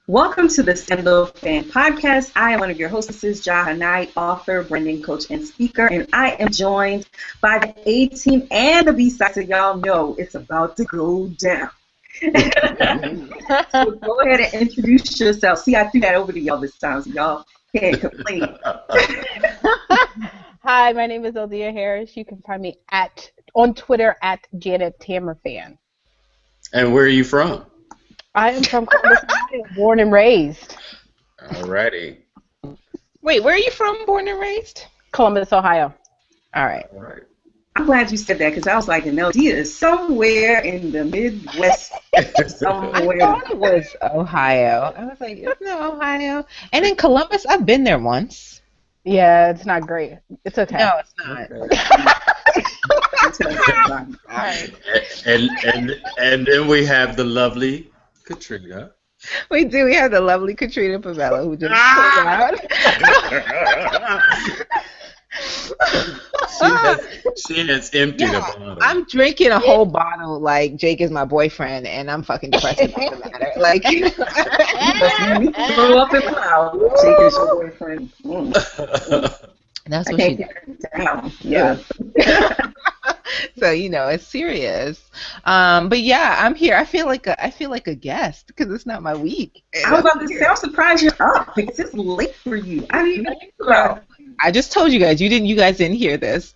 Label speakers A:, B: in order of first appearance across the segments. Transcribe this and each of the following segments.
A: Welcome to the Scandal Fan Podcast. I am one of your hostesses, Jaha Knight, author, branding coach, and speaker, and I am joined by the A team and the B side, so y'all know it's about to go down. So go ahead and introduce yourself. See, I threw that over to y'all this time, so y'all can't complain.
B: Hi, my name is Elde'a Harris. You can find me on Twitter at Janet Tamerfan.
C: And where are you from?
B: I am from Columbus, Ohio, born and raised.
C: Alrighty.
D: Wait, where are you from, born and raised?
B: Columbus, Ohio.
D: All right.
A: I'm glad you said that because I was like, Eldea is somewhere in the Midwest. Somewhere.
D: I thought it was Ohio. I was like, isn't it Ohio? And in Columbus, I've been there once.
B: Yeah, it's not great. It's okay.
D: No, it's not.
C: All right. And then we have the lovely Katrina.
D: We do. We have the lovely Katrina Pavela who just pulled out.
C: She has emptied a bottle.
D: I'm drinking a whole bottle like Jake is my boyfriend, and I'm fucking depressed about the matter. Like,
A: throw up in the house. Jake is your boyfriend.
D: That's
A: I
D: what she
A: can't get it down. Yeah.
D: So it's serious. But yeah, I'm here. I feel like a guest because it's not my week.
A: I was about to say, I'm surprised you're up because it's late for you. I didn't even think about it.
D: I just told you guys. You guys didn't hear this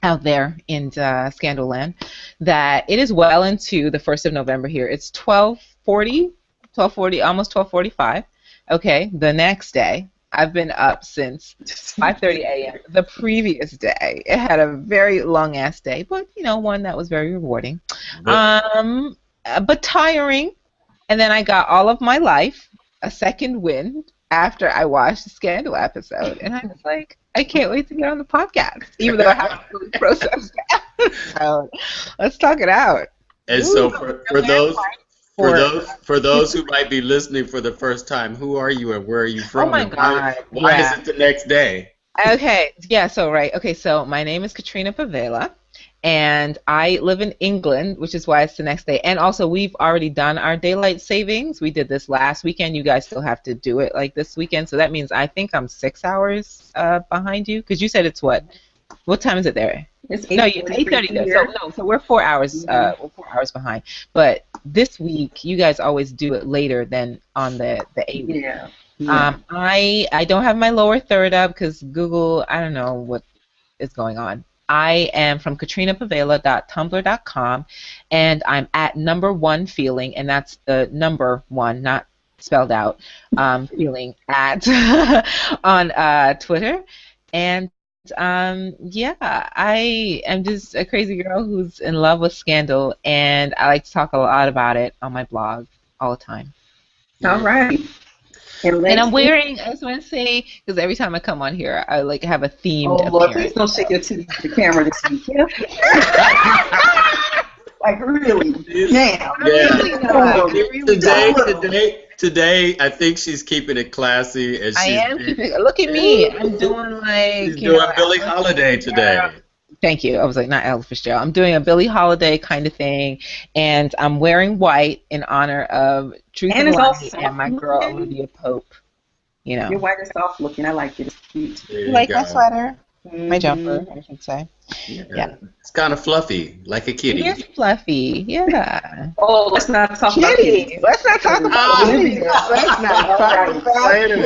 D: out there in Scandal Land that it is well into the 1st of November here. It's 12:40, almost 12:45. Okay, the next day. I've been up since 5:30 a.m. the previous day. It had a very long-ass day, but, one that was very rewarding. But tiring. And then I got all of my life a second wind after I watched the Scandal episode. And I was like, I can't wait to get on the podcast, even though I haven't really processed that. So let's talk it out.
C: And so for those who might be listening for the first time, who are you and where are you from?
D: Oh my God!
C: Why is it the next day?
D: Okay, yeah. So so my name is Katrina Pavela, and I live in England, which is why it's the next day. And also, we've already done our daylight savings. We did this last weekend. You guys still have to do it like this weekend. So that means I think I'm 6 hours behind you because you said it's what? What time is it there?
A: It's
D: 8:30 there. So we're 4 hours. We're 4 hours behind. But this week, you guys always do it later than on the 8 week.
A: Yeah.
D: I don't have my lower third up because Google. I don't know what is going on. I am from katrinapavela.tumblr.com, and I'm at #1feeling, and that's the number one, not spelled out. Feeling at on Twitter, and. I am just a crazy girl who's in love with Scandal, and I like to talk a lot about it on my blog all the time.
A: All right.
D: And I'm wearing, I just want to say, because every time I come on here, I like have a themed appearance.
A: Lord, please don't shake your titties to the camera this week. Yeah? Like, really? Damn.
C: Yeah. Today, I think she's keeping it classy. And
D: I am keeping it. Look at me. I'm doing like...
C: She's doing Billie Holiday today.
D: Thank you. I was like, not Ella Fitzgerald. I'm doing a Billie Holiday kind of thing, and I'm wearing white in honor of Truth and Light and my girl Olivia Pope.
A: Your white is soft looking. I like it. It's cute.
D: You like my sweater? My jumper, I should say. Yeah.
C: It's kind of fluffy, like a kitty.
D: It is fluffy, yeah.
A: Oh, let's not talk about kitties.
D: Let's not talk about kitties. Let's not talk about
C: Wait a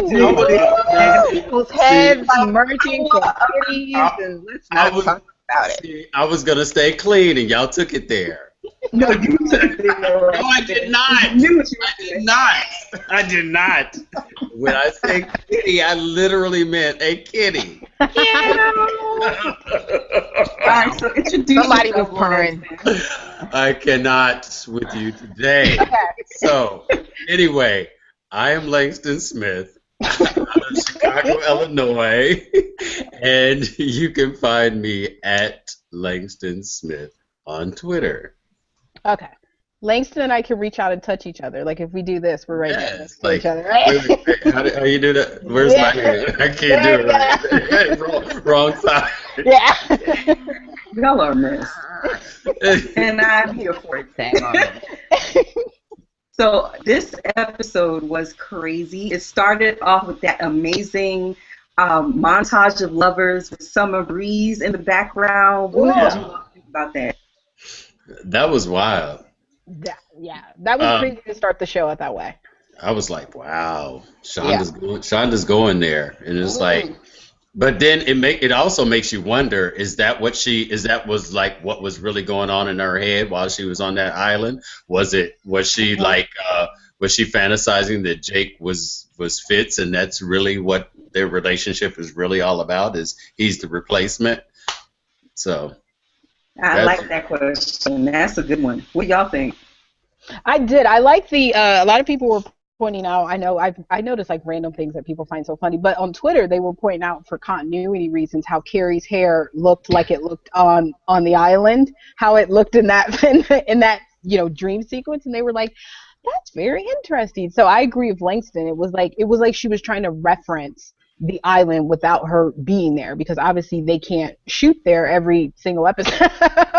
C: minute.
D: People's heads emerging from kitties, and let's not talk about it.
C: I was going to stay clean, and y'all took it there.
A: No, you took it there.
C: No, I did not. I did not. When I say kitty, I literally meant a kitty.
A: All right, so introduce
D: Somebody was purring.
C: I cannot with you today. So, anyway, I am Langstan Smith out of Chicago, Illinois, and you can find me at Langstan Smith on Twitter.
B: Okay. Langstan and I can reach out and touch each other. Like if we do this, we're right next to each other,
C: right? How you do that? Where's my hand? I can't do it right. Wrong side.
B: Yeah.
A: Y'all are a mess. And I'm here for it. So this episode was crazy. It started off with that amazing montage of lovers with Summer Breeze in the background. What did you think about that?
C: That was wild.
B: That was crazy to start the show out that way.
C: I was like, wow, Shonda's going there, and it's like, but then it also makes you wonder: is that what what was really going on in her head while she was on that island? Was she fantasizing that Jake was Fitz, and that's really what their relationship is really all about? Is he's the replacement? So
A: I like that question. That's a good one. What do y'all think?
B: I did. I like the. A lot of people were pointing out. I know. I noticed like random things that people find so funny. But on Twitter, they were pointing out for continuity reasons how Carrie's hair looked like it looked on the island, how it looked in that in that dream sequence, and they were like, "That's very interesting." So I agree with Langston. It was like she was trying to reference the island without her being there, because obviously they can't shoot there every single episode.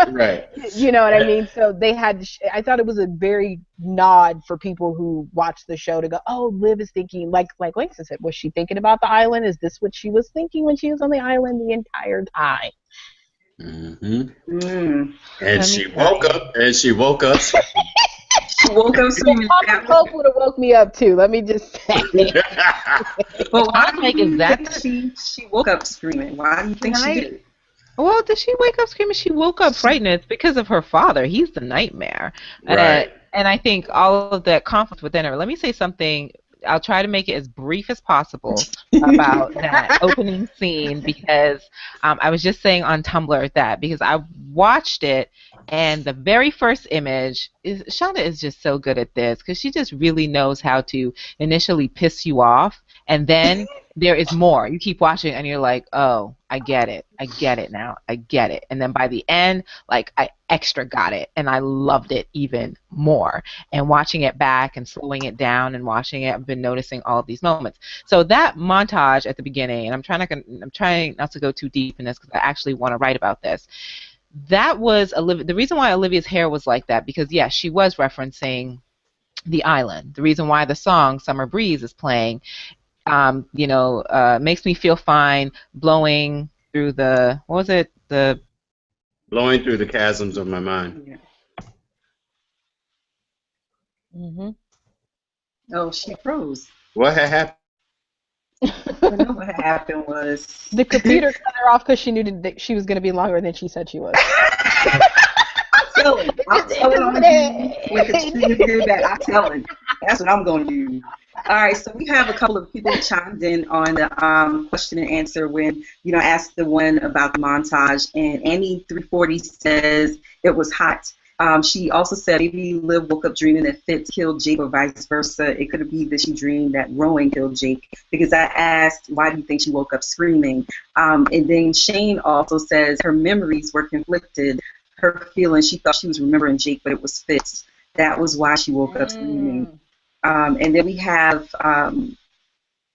C: Right.
B: You know what I mean? So they had I thought it was a very nod for people who watch the show to go, oh, Liv is thinking, like Langston said, was she thinking about the island? Is this what she was thinking when she was on the island the entire time?
C: And she woke up
A: She woke up screaming.
B: Coke would have woke me up too. Let me just say.
A: But why do you think she woke up screaming? Why do you think she did?
D: Well, did she wake up screaming? She woke up frightened. It's because of her father. He's the nightmare.
C: Right.
D: And I think all of that conflict within her. Let me say something. I'll try to make it as brief as possible about that opening scene, because I was just saying on Tumblr that because I watched it, and the very first image is Shonda is just so good at this, because she just really knows how to initially piss you off, and then there is more. You keep watching and you're like, oh, I get it now, I get it. And then by the end, like, I extra got it, and I loved it even more. And watching it back and slowing it down and watching it, I've been noticing all of these moments. So that montage at the beginning, and I'm trying not to go too deep in this because I actually want to write about this. That was the reason why Olivia's hair was like that, because yes, she was referencing the island. The reason why the song Summer Breeze is playing, makes me feel fine, blowing through the, what was it?
C: Blowing through the chasms of my mind.
B: Mm-hmm.
A: Oh, she froze.
C: What had happened?
A: I know what happened was
B: the computer cut her off because she knew that she was going to be longer than she said she was.
A: I'm telling. That's what I'm going to do. All right, so we have a couple of people chimed in on the question and answer when, asked the one about the montage. And Annie 340 says it was hot. She also said maybe Liv woke up dreaming that Fitz killed Jake or vice versa. It could be that she dreamed that Rowan killed Jake, because I asked, why do you think she woke up screaming? And then Shane also says her memories were conflicted. Her feeling, she thought she was remembering Jake, but it was Fitz. That was why she woke up screaming. And then we have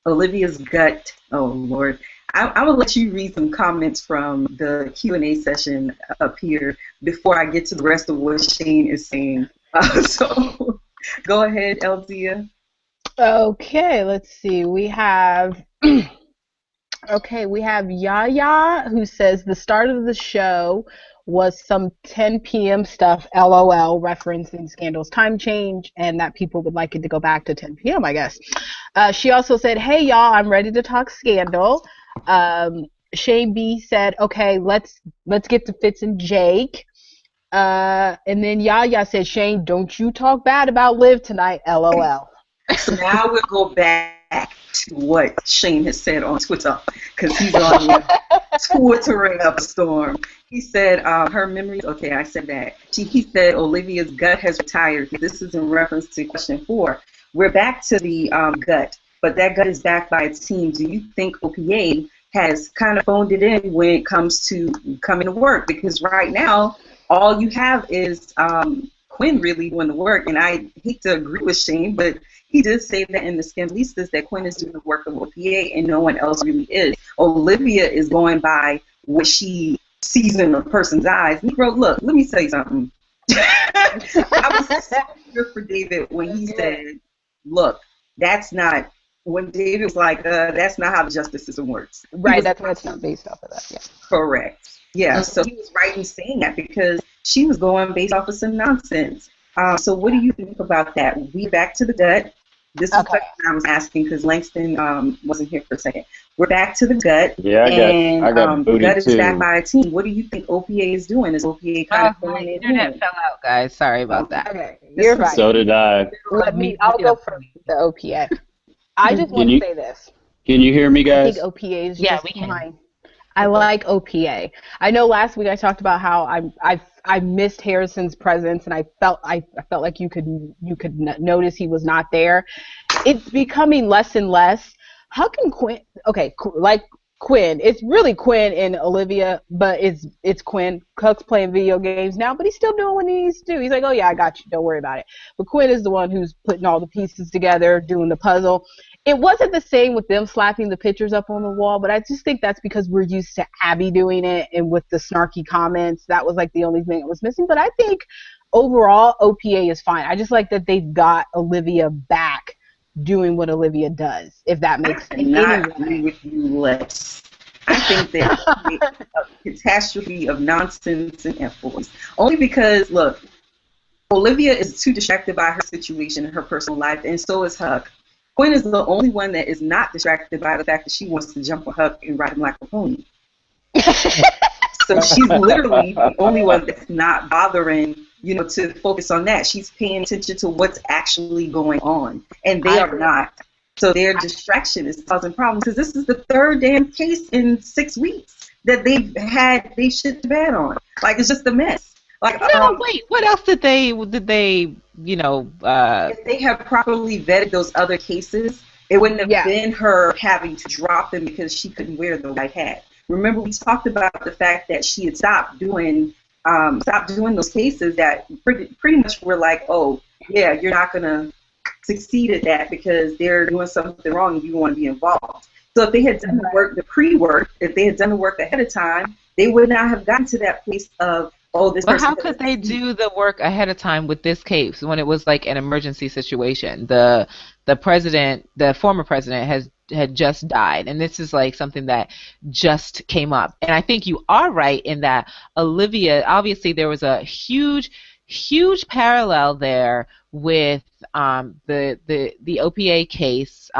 A: Olivia's gut. Oh, Lord. I will let you read some comments from the Q&A session up here before I get to the rest of what Shane is saying. So go ahead, Eldea.
B: Okay, let's see. We have Yaya, who says the start of the show was some 10 p.m. stuff, LOL, referencing Scandal's time change, and that people would like it to go back to 10 p.m., I guess. She also said, hey, y'all, I'm ready to talk Scandal. Shane B said, okay, let's get to Fitz and Jake. And then Yaya said, Shane, don't you talk bad about Liv tonight, LOL.
A: So now we'll go back to what Shane has said on Twitter, because he's on here Twittering up a storm. He said her memories, okay, I said that. He said Olivia's gut has retired. This is in reference to question 4. We're back to the gut, but that gut is backed by its team. Do you think OPA has kind of phoned it in when it comes to coming to work? Because right now, all you have is Quinn really doing the work, and I hate to agree with Shane, but he did say that in the Scandalistas that Quinn is doing the work of OPA and no one else really is. Olivia is going by what she sees in a person's eyes. Negro, look, let me say something. I was so here for David when he said, look, that's not, when David was like, that's not how the justice system works.
B: Right, that's why it's not based off of that, yeah.
A: Correct. Yeah, so he was right in saying that because she was going based off of some nonsense. So what do you think about that? We back to the gut. This is what I was asking because Langstan wasn't here for a second. We're back to the gut.
E: Yeah, I got
A: the gut is
E: too.
A: back by a team. What do you think OPA is doing? Is OPA kind of
D: my
A: filling it
D: internet
A: in?
D: fell out, guys. Sorry about that.
B: Okay, you're right.
E: So did I.
B: I'll go first with the OPA. I just want to say this.
E: Can you hear me,
B: I
E: guys?
B: think OPA is
D: Yeah,
B: just
D: we can.
B: fine. I like OPA. I know last week I talked about how I missed Harrison's presence, and I felt like you could notice he was not there. It's becoming less and less. How can Quinn? Okay, like Quinn. It's really Quinn and Olivia, but it's Quinn. Huck's playing video games now, but he's still doing what he needs to do. He's like, oh yeah, I got you. Don't worry about it. But Quinn is the one who's putting all the pieces together, doing the puzzle. It wasn't the same with them slapping the pictures up on the wall, but I just think that's because we're used to Abby doing it, and with the snarky comments, that was like the only thing that was missing. But I think overall, OPA is fine. I just like that they've got Olivia back doing what Olivia does, if that makes sense.
A: I cannot agree with you less. I think that a catastrophe of nonsense and influence. Only because, look, Olivia is too distracted by her situation in her personal life, and so is Huck. Quinn is the only one that is not distracted by the fact that she wants to jump on Huck and ride him like a pony. So she's literally the only one that's not bothering, to focus on that. She's paying attention to what's actually going on, and they are not. So their distraction is causing problems because this is the third damn case in 6 weeks that they shit the bed on. Like, it's just a mess. Like,
D: no, wait. What else did they? If
A: they had properly vetted those other cases, it wouldn't have been her having to drop them because she couldn't wear the white hat. Remember, we talked about the fact that she had stopped doing those cases that pretty much were like, oh, yeah, you're not going to succeed at that because they're doing something wrong and you want to be involved. So if they had done the work, the pre-work, if they had done the work ahead of time, they would not have gotten to that place of, this
D: but
A: person.
D: how could they do the work ahead of time with this case when it was like an emergency situation? The president, the former president, had just died, and this is like something that just came up. And I think you are right in that Olivia, obviously there was a huge parallel there with the OPA case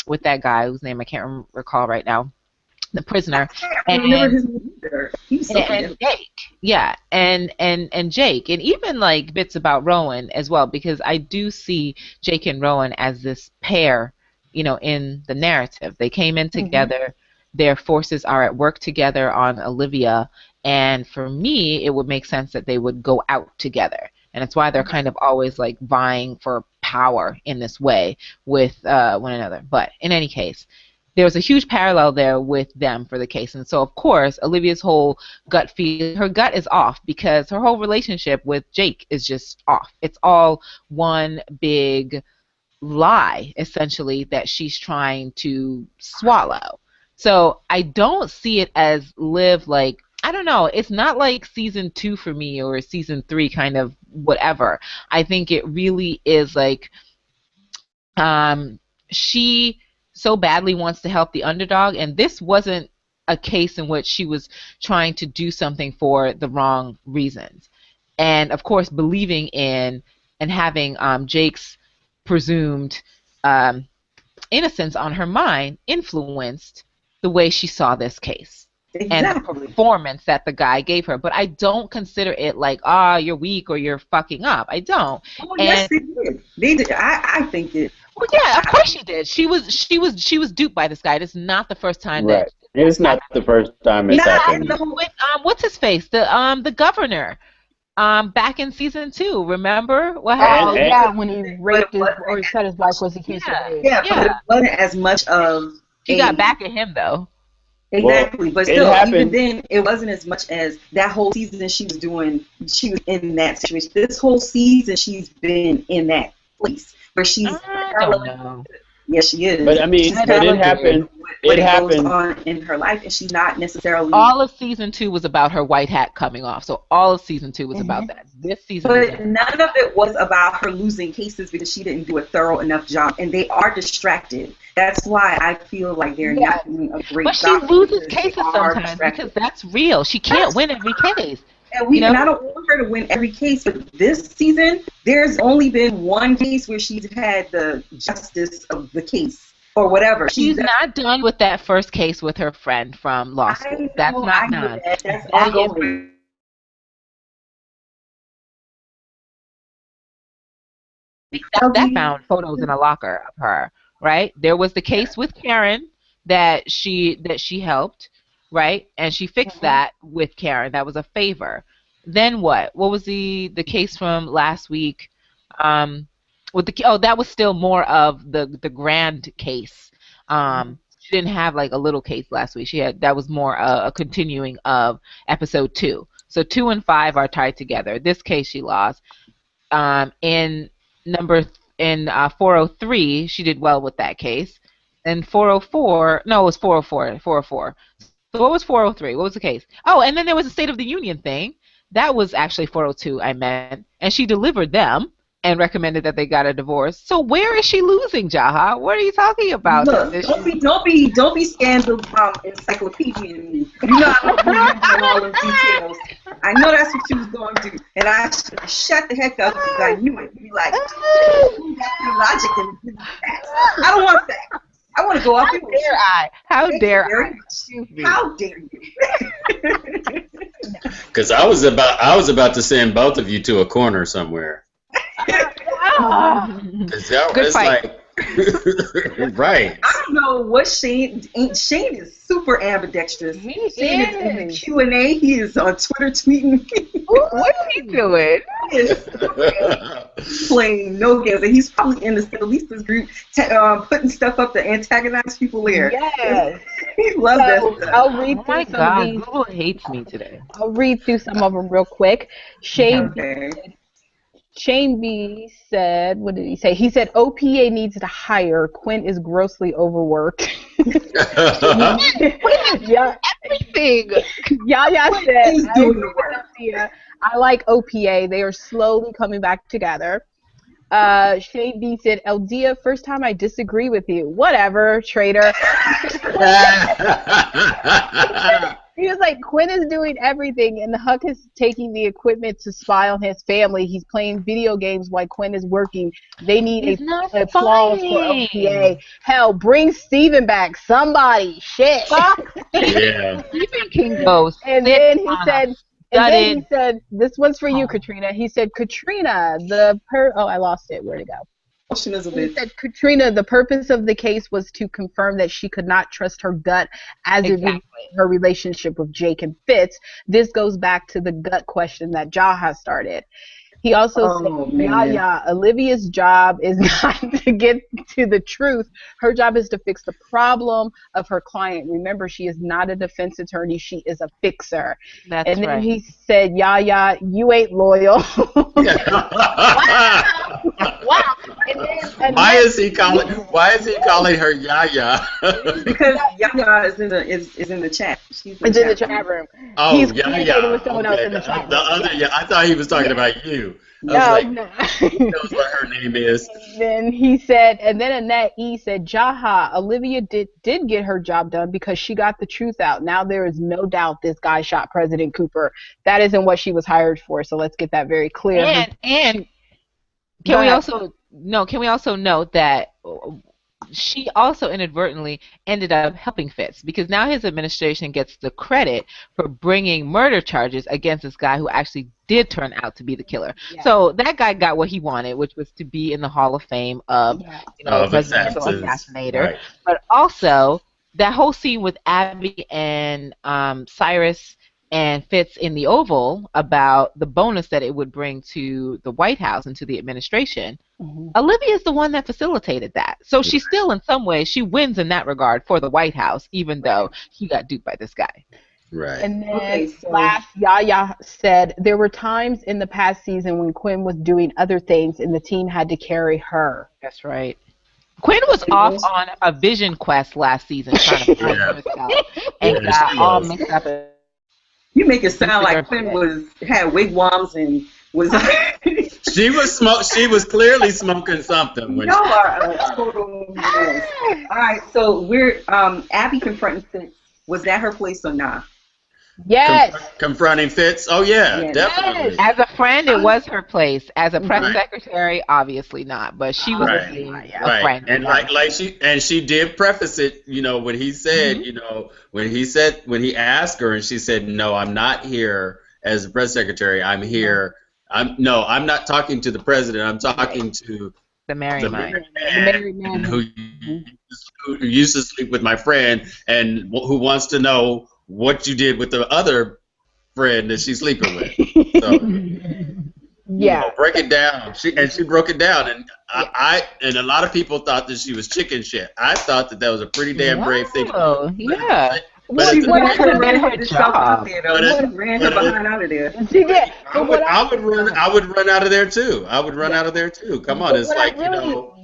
D: with that guy whose name I can't recall right now. The prisoner, and Jake, yeah, and Jake, and even like bits about Rowan as well, because I do see Jake and Rowan as this pair, in the narrative. They came in together, their forces are at work together on Olivia, and for me, it would make sense that they would go out together, and it's why they're kind of always like vying for power in this way with one another. But in any case, there was a huge parallel there with them for the case. And so, of course, Olivia's whole gut feel, her gut is off because her whole relationship with Jake is just off. It's all one big lie, essentially, that she's trying to swallow. So I don't see it as Liv, like, I don't know, it's not like season 2 for me or season 3 kind of whatever. I think it really is like she so badly wants to help the underdog, and this wasn't a case in which she was trying to do something for the wrong reasons. And of course, believing in and having Jake's presumed innocence on her mind influenced the way she saw this case. Exactly. And the performance that the guy gave her. But I don't consider it like, you're weak or you're fucking up. I don't.
A: Oh, yes, they did. They did. I think it.
D: Well, yeah, of course she did. She was duped by this guy. It's not the first time
E: that. It's not the first time it's happened.
D: With, what's his face? The governor. Back in season 2, remember what happened?
B: Yeah, when he raped or he said his wife was accused of rape.
A: Yeah, but it wasn't as much of.
D: She got back at him though.
A: Exactly,
E: well,
A: but still, even then, it wasn't as much as that whole season she was in that situation. This whole season, she's been in that place where she's.
D: I don't know.
A: Yes, she is.
E: But I mean, but it happened.
A: what
E: It
A: goes
E: happened.
A: on in her life, and she's not necessarily.
D: All of season 2 was about her white hat coming off. So all of season 2 was about that. This season
A: But none of it was about her losing cases because she didn't do a thorough enough job, and they are distracted. That's why I feel like they're not doing a great
D: But she
A: job.
D: loses cases sometimes because that's real. She can't win every case.
A: And I don't want her to win every case, but this season, there's only been one case where she's had the justice of the case or whatever.
D: She's not done with that first case with her friend from law school. That's not done.
A: That's ongoing.
D: That found photos in a locker of her, right? There was the case with Karen that she helped, right? And she fixed that with Karen. That was a favor. Then what? What was the case from last week? That was still more of the grand case. She didn't have like a little case last week. That was more a continuing of episode 2. So 2 and 5 are tied together. This case she lost. In 403, she did well with that case. And 404, no, it was 404. 404. So what was 403? What was the case? Oh, and then there was a State of the Union thing. That was actually 402, I meant. And she delivered them and recommended that they got a divorce. So where is she losing, Jaha? What are you talking about?
A: Look, don't be scandal encyclopedia in me. You know I don't remember all the details. I know that's what she was going to do, and I shut the heck up because I knew it. Be like, logic and facts. I don't want facts. I want to go off.
D: How dare I?
A: How dare you?
C: Because I was about to send both of you to a corner somewhere.
D: Good fight.
C: Right.
A: I don't know what Shane is super ambidextrous. Shane is in the Q&A. He is on Twitter tweeting.
D: What's he doing?
A: He is playing no games, and he's probably in the Statelistas group putting stuff up to antagonize people there.
B: Yes.
A: He loves that stuff.
B: I'll read
D: Oh my
B: through some
D: God,
B: of these.
D: Google hates me today.
B: I'll read through some of them real quick. Shane B said, what did he say? He said, OPA needs to hire. Quinn is grossly overworked. Yeah.
D: Everything.
B: Yaya said, I like OPA. They are slowly coming back together. Shane B said, Eldea, first time I disagree with you. Whatever, traitor. He was like, Quinn is doing everything, and Huck is taking the equipment to spy on his family. He's playing video games while Quinn is working. They need applause for OPA. Hell, bring Steven back. Somebody. Shit.
C: Yeah.
D: Stephen King goes.
B: And then he said, this one's for you, Katrina. He said, Katrina, I lost it. Where'd it go? He said, Katrina, the purpose of the case was to confirm that she could not trust her gut as it relates to her relationship with Jake and Fitz. This goes back to the gut question that Jaha started. He also said, Olivia's job is not to get to the truth. Her job is to fix the problem of her client. Remember, she is not a defense attorney. She is a fixer. And then he said, Yaya, you ain't loyal.
A: Wow.
C: Why is he calling her Yaya?
A: Because Yaya is in the chat. She's in the chat
B: room.
C: Oh,
B: he's
C: Yaya.
B: with someone else in the chat room.
C: I thought he was talking about you.
B: No.
C: He knows what her name is.
B: Then he said, and then Annette E said, Jaha, Olivia did get her job done because she got the truth out. Now there is no doubt this guy shot President Cooper. That isn't what she was hired for, so let's get that very clear.
D: And can we also note that she also inadvertently ended up helping Fitz, because now his administration gets the credit for bringing murder charges against this guy who actually did turn out to be the killer. Yeah. So that guy got what he wanted, which was to be in the Hall of Fame of presidential assassinator. Right. But also that whole scene with Abby and Cyrus and Fitz in the Oval about the bonus that it would bring to the White House and to the administration. Mm-hmm. Olivia is the one that facilitated that. So she still, in some ways, she wins in that regard for the White House, even though she got duped by this guy.
C: Right.
B: And then last, Yaya said, there were times in the past season when Quinn was doing other things and the team had to carry her.
D: That's right. Quinn was off on a vision quest last season trying to find herself and got all mixed up.
A: You make it sound like Quinn had wigwams and was.
C: She was clearly smoking something.
A: Y'all are a total mess. All right, so we're Abby confronting Fitz. Was that her place or not?
B: Yes.
C: Confronting Fitz? Oh, yeah, definitely.
D: As a friend, it was her place. As a press secretary, obviously not. But she was a friend.
C: And she did preface it, when he said, when he asked her and she said, no, I'm not here as a press secretary. I'm here. I'm not talking to the president. I'm talking to
D: the married
C: man who used to sleep with my friend and who wants to know what you did with the other friend that she's sleeping with. So, break it down. She broke it down, and and a lot of people thought that she was chicken shit. I thought that was a pretty damn brave thing.
D: Yeah.
A: But she ran her job out there, though. She ran her behind out of there.
B: She did.
C: I would run out of there too. Come on, it's like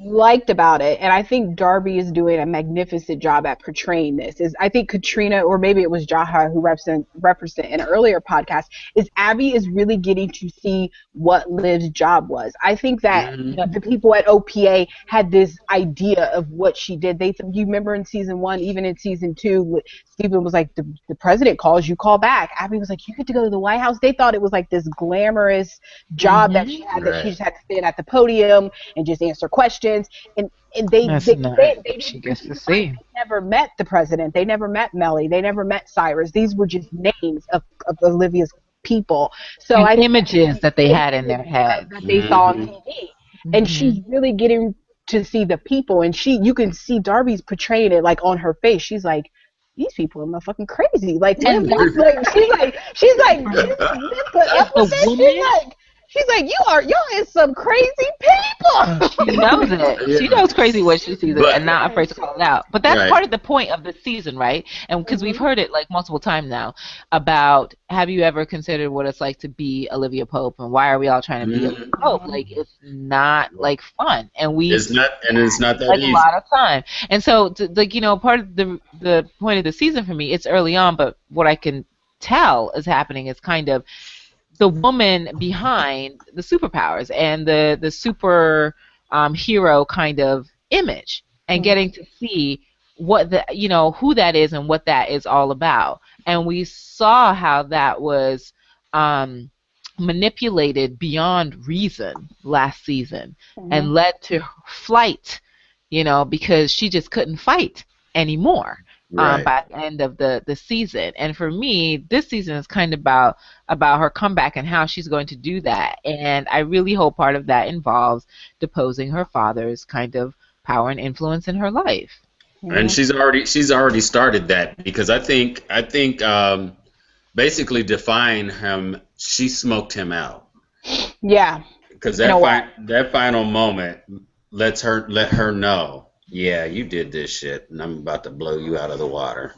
B: liked about it, and I think Darby is doing a magnificent job at portraying this. Is I think Katrina, or maybe it was Jaha who referenced it in an earlier podcast, is Abby is really getting to see what Liv's job was. I think that the people at OPA had this idea of what she did. You remember in season 1, even in season 2, Stephen was like, the president calls, you call back. Abby was like, you get to go to the White House. They thought it was like this glamorous job that she had, that she just had to stand at the podium and just answer questions. And they
D: she gets to see.
B: They never met the president. They never met Mellie. They never met Cyrus. These were just names of Olivia's people. So
D: images that they had in their head
B: that they saw on TV. And she's really getting to see the people. And you can see Darby's portraying it like on her face. She's like, these people are motherfucking crazy. Like, she's like, y'all is some crazy people.
D: She knows it. She knows crazy when she sees it and not afraid to call it out. But that's part of the point of the season, right? And because we've heard it like multiple times now about, have you ever considered what it's like to be Olivia Pope, and why are we all trying to be Olivia Pope? Like, it's not like fun, and it's not that easy. A lot of time. And so, part of the point of the season for me, it's early on, but what I can tell is happening is kind of the woman behind the superpowers and the super hero kind of image, and getting to see what who that is and what that is all about. And we saw how that was manipulated beyond reason last season and led to flight, because she just couldn't fight anymore. By the end of the season. And for me, this season is kind of about her comeback and how she's going to do that. And I really hope part of that involves deposing her father's kind of power and influence in her life.
C: And she's already started that, because I think basically defying him, she smoked him out.
B: Yeah.
C: Because that final moment let her know, yeah, you did this shit, and I'm about to blow you out of the water.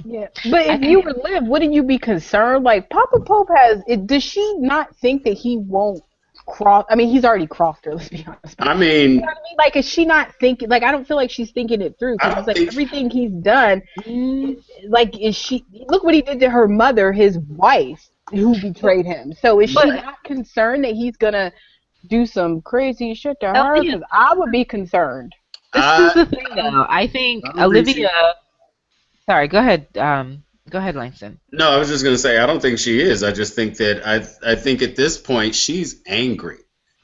B: Yeah, but if you were Liv, wouldn't you be concerned? Like, Papa Pope does she not think that he won't cross? I mean, he's already crossed her, let's be honest.
C: I mean,
B: you know what I mean? Like, is she not thinking? Like, I don't feel like she's thinking it through, because it's like everything he's done. Like, is she? Look what he did to her mother, his wife, who betrayed him. So is she not concerned that he's gonna do some crazy shit to her? Because I would be concerned.
D: This is the thing, though. I think Olivia. Sorry, go ahead. Go ahead, Langstan.
C: No, I was just gonna say I don't think she is. I just think that I think at this point she's angry,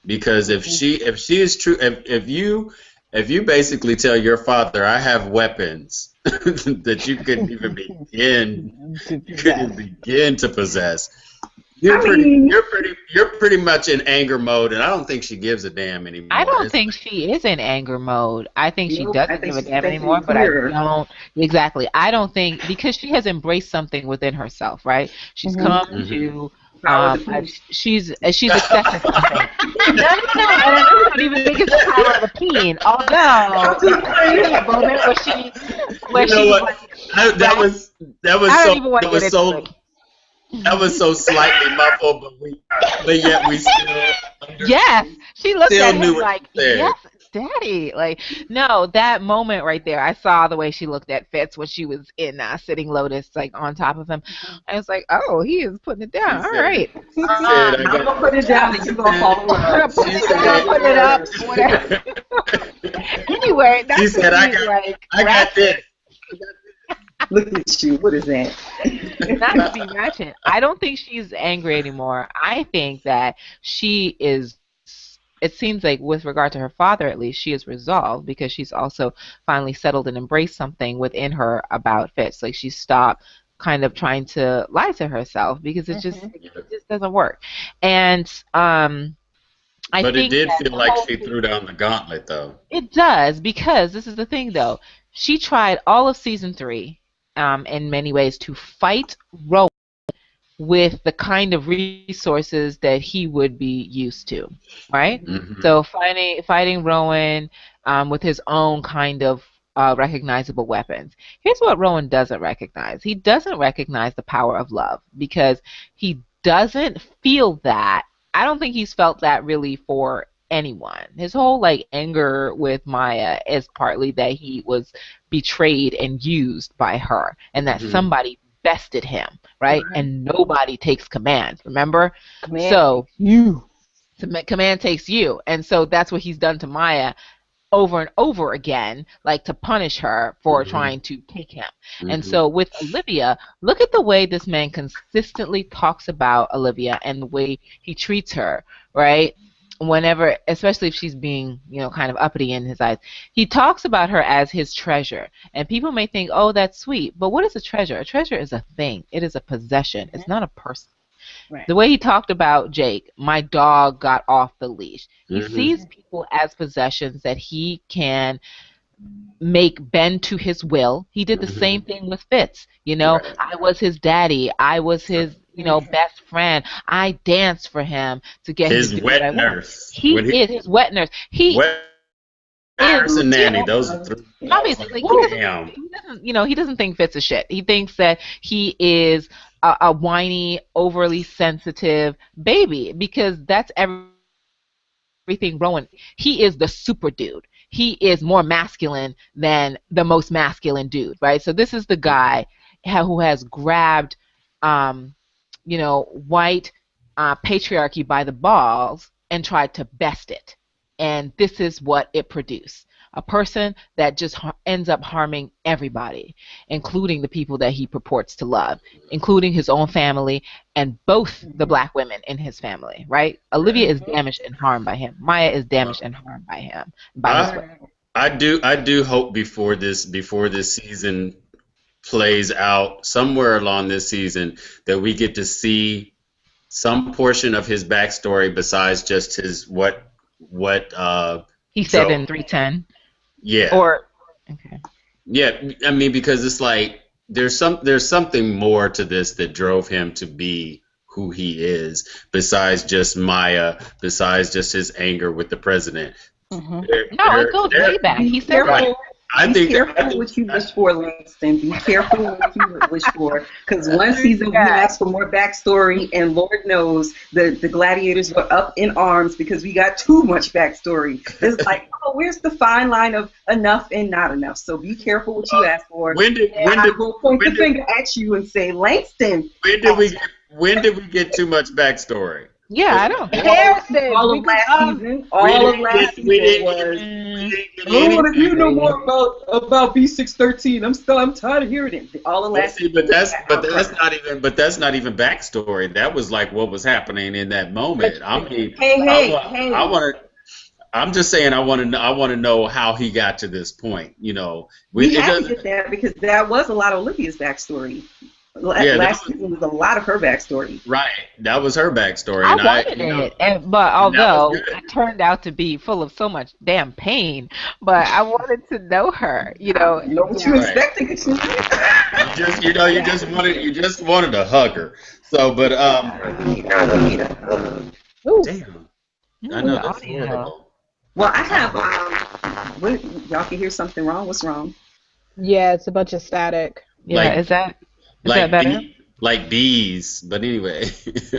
C: because if she is true, if you basically tell your father, I have weapons that you couldn't even begin to possess. You're pretty much in anger mode, and I don't think she gives a damn anymore.
D: I don't think she is in anger mode. I think she doesn't give a damn anymore, but I don't exactly. I don't think, because she has embraced something within herself, right? She's come to she's accepted something. No, and I don't even think it's the power of a teen. Although the moment where
C: that was so slightly muffled, but yet we still
D: yes, she looked at him like, yes, Daddy. Like, no, that moment right there, I saw the way she looked at Fitz when she was in Sitting Lotus, like on top of him. I was like, oh, he is putting it down. All right.
C: She said,
A: I'm going to put it down and you're going to follow up.
C: She said,
D: put it up, whatever. Anyway, that's
C: she said, I got this.
A: Look at you. What is that?
D: Not to be ratchet. I don't think she's angry anymore. I think that she is, it seems like with regard to her father at least, she is resolved because she's also finally settled and embraced something within her about Fitz. Like she stopped kind of trying to lie to herself because it just doesn't work. And I
C: but
D: think
C: it did feel like she threw down the gauntlet though.
D: It does, because this is the thing though. She tried all of season 3 in many ways to fight Rowan with the kind of resources that he would be used to, right?
C: Mm-hmm.
D: So fighting Rowan with his own kind of recognizable weapons. Here's what Rowan doesn't recognize. He doesn't recognize the power of love because he doesn't feel that. I don't think he's felt that really for anyone. His whole like anger with Maya is partly that he was betrayed and used by her and that somebody bested him, right? And nobody takes command, remember? Command takes you. And so that's what he's done to Maya over and over again, like to punish her for trying to take him. And so with Olivia, look at the way this man consistently talks about Olivia and the way he treats her, right? Whenever, especially if she's being, kind of uppity in his eyes, he talks about her as his treasure. And people may think, oh, that's sweet. But what is a treasure? A treasure is a thing. It is a possession. It's not a person. Right. The way he talked about Jake, my dog got off the leash. He sees people as possessions that he can make bend to his will. He did the same thing with Fitz. I was his daddy. I was his best friend. I danced for him to get
C: his
D: him to
C: wet nurse.
D: He is his wet nurse.
C: Wet nurse and nanny. Those are three.
D: Obviously, he doesn't think Fitz is shit. He thinks that he is a whiny, overly sensitive baby because that's everything Rowan. He is the super dude. He is more masculine than the most masculine dude, right? So this is the guy who has grabbed white patriarchy by the balls and tried to best it. And this is what it produced. A person that just ends up harming everybody, including the people that he purports to love, including his own family and both the black women in his family, right? Olivia is damaged and harmed by him. Maya is damaged and harmed by him.
C: I do hope before this season plays out, somewhere along this season, that we get to see some portion of his backstory besides just his what
D: he said in 310.
C: Yeah.
D: Okay.
C: Yeah, I mean, because it's like there's something more to this that drove him to be who he is, besides just Maya, besides just his anger with the president.
D: It goes way back. He said
A: right. Be careful what you wish for, Langstan. Be careful what you wish for, because one season we asked for more backstory, and Lord knows the gladiators were up in arms because we got too much backstory. It's like, oh, where's the fine line of enough and not enough? So be careful what you ask for. I will point the finger at you and say, Langstan.
C: When did we get too much backstory?
D: Yeah, I don't.
A: All of last season. Was. I don't want to hear no more about B613. I'm tired of hearing it. All of last season.
C: But that's not even backstory. That was like what was happening in that moment. I mean,
A: hey.
C: I'm just saying I want to know how he got to this point.
A: We have to get that because that was a lot of Olivia's backstory. Last season was a lot of her backstory.
C: Right, that was her backstory.
D: I wanted it, but although it turned out to be full of so much damn pain, but I wanted to know her.
A: Know what you expected.
C: You just wanted to hug her. So, but damn, I know that's horrible.
A: Well, I have. Y'all can hear something wrong. What's wrong?
B: Yeah, it's a bunch of static.
D: Yeah, is that better?
C: Like bees, but anyway.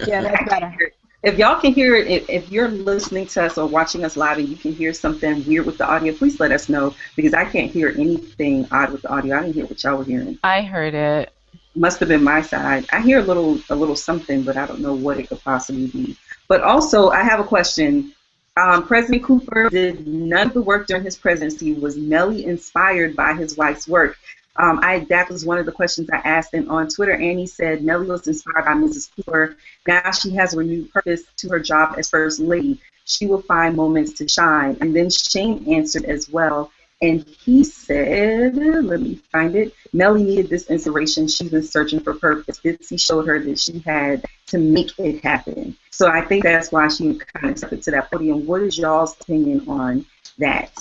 B: Yeah, that's better.
A: If y'all can hear it, if you're listening to us or watching us live and you can hear something weird with the audio, please let us know, because I can't hear anything odd with the audio. I didn't hear what y'all were hearing.
D: I heard it.
A: Must have been my side. I hear a little something, but I don't know what it could possibly be. But also, I have a question. President Cooper did none of the work during his presidency. Was Melly inspired by his wife's work? That was one of the questions I asked him on Twitter, and he said Melly was inspired by Mrs. Cooper. Now she has a renewed purpose to her job as First Lady. She will find moments to shine. And then Shane answered as well, and he said, let me find it, Melly needed this inspiration. She's been searching for purpose. Bitsy showed her that she had to make it happen. So I think that's why she kind of took it to that podium. What is y'all's opinion on that?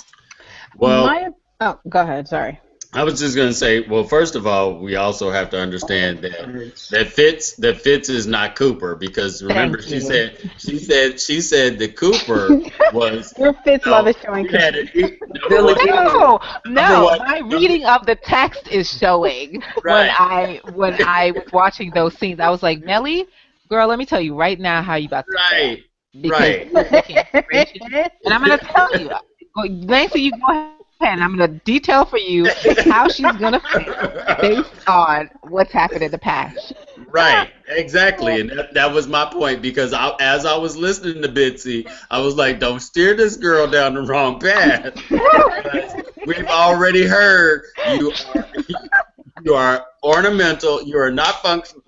C: Well,
B: go ahead. Sorry.
C: I was just going to say, well, first of all, we also have to understand that Fitz is not Cooper, because remember she said that Cooper was
B: your Fitz love is showing.
D: No, my reading of the text is showing.
C: Right.
D: when I was watching those scenes, I was like, Melly, girl, let me tell you right now how you about to
C: right.
D: Because and I'm going to tell you, Langstan, you go ahead. And I'm going to detail for you how she's going to fit based on what's happened in the past.
C: Right, exactly. And that was my point, because as I was listening to Bitsy, I was like, don't steer this girl down the wrong path. We've already heard you are ornamental. You are not functional.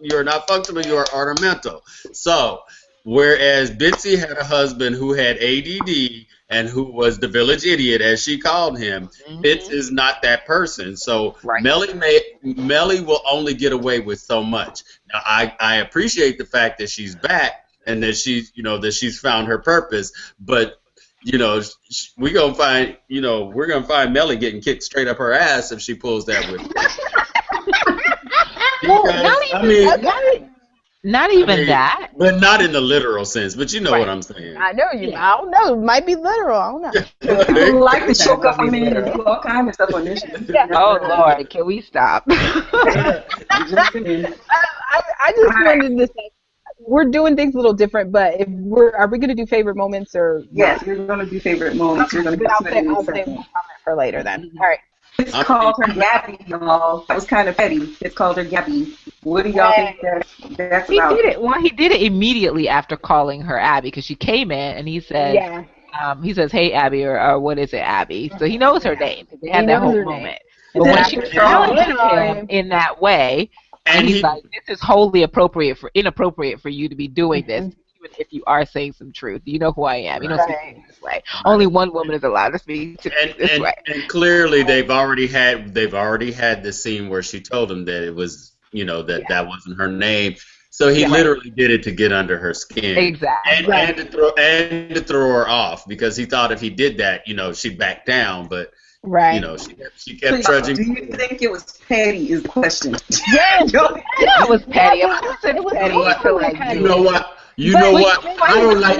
C: You are ornamental. So, whereas Bitsy had a husband who had ADD and who was the village idiot, as she called him, Fitz is not that person. So Melly will only get away with so much. Now, I appreciate the fact that she's back and that she's found her purpose, but we're gonna find Melly getting kicked straight up her ass if she pulls that with her.
D: Not even that.
C: But not in the literal sense. But you know what I'm saying.
B: I know you. I don't know. It might be literal. I don't know.
A: People like to choke up a man and do all kinds of stuff on this.
D: Oh, Lord. Can we stop?
B: I just wanted to say, we're doing things a little different, but are we going to do favorite moments or?
A: Yes, we're going to do favorite moments.
B: I'll save one comment for later then. All right.
A: It's called her Gabby, y'all. That was kind of petty. It's called her Gabby. What do y'all think that's
D: he
A: about?
D: He did it. Well, he did it immediately after calling her Abby, because she came in and he said, he says, hey, Abby, or what is it, Abby? So he knows her name. They had that whole moment. But when she challenged him in that way, and he's like, this is wholly inappropriate for you to be doing this. Even if you are saying some truth, you know who I am. You don't speak this way. Only one woman is allowed to speak this way.
C: And clearly, they've already had the scene where she told him that it was, that wasn't her name. So he literally did it to get under her skin.
D: Exactly.
C: And to throw her off, because he thought if he did that, she'd back down. But she kept trudging.
A: Do you think it was petty? Is the question.
D: Yeah, it was petty. It was petty.
C: You know what? I don't like.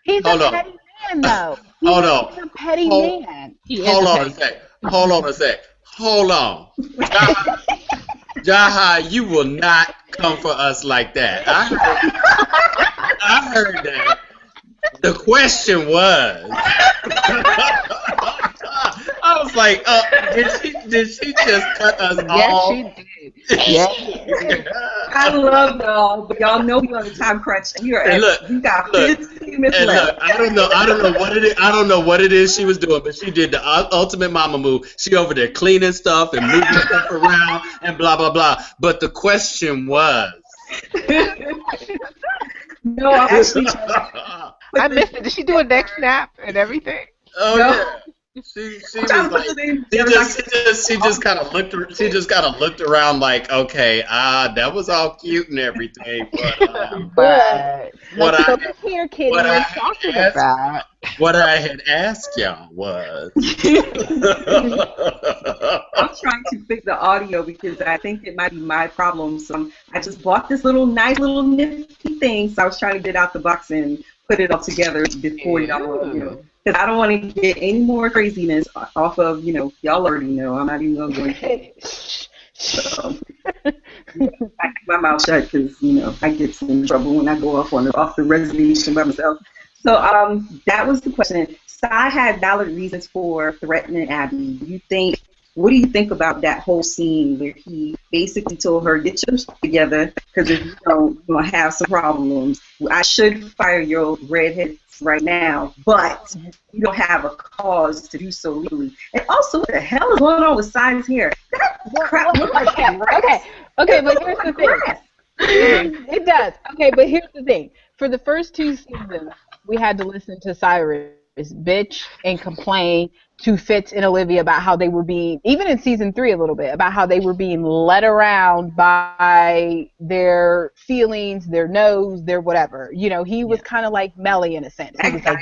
B: He's a petty man, though.
C: Hold on.
B: He's a petty man.
C: Hold on a sec. Hold on. Jaha, you will not come for us like that. I heard that. The question was. I was like, did she just cut us off?
D: Yes, she did. Yes.
A: I love y'all, but y'all know we're on a time crunch. You got 15 minutes left.
C: I don't know what it is she was doing, but she did the ultimate mama move. She over there cleaning stuff and moving stuff around and blah blah blah. But the question was.
A: No, actually,
C: I
D: missed it. Did she do a neck snap and everything?
C: Oh no. Yeah. She just kind of looked around like, okay, that was all cute and everything, but what I had asked y'all was
A: I'm trying to fix the audio because I think it might be my problem. So I just bought this nice little nifty thing. So I was trying to get out the box and put it all together before y'all. Because I don't want to get any more craziness off of, y'all already know. I'm not even going to go into it. So, I keep my mouth shut because I get in trouble when I go off the reservation by myself. So that was the question. Sai had valid reasons for threatening Abby. What do you think about that whole scene where he basically told her, get your shit together, because if you don't, you're going to have some problems. I should fire your redheads right now, but you don't have a cause to do so legally. And also, what the hell is going on with Sai's hair? That crap looks like grass.
B: Okay, but here's the thing. It does. Okay, but here's the thing. For the first 2 seasons, we had to listen to Cyrus bitch and complain to Fitz and Olivia about how they were being, even in season 3 a little bit, about how they were being led around by their feelings, their nose, their whatever. He was kind of like Melly in a sense. He was like,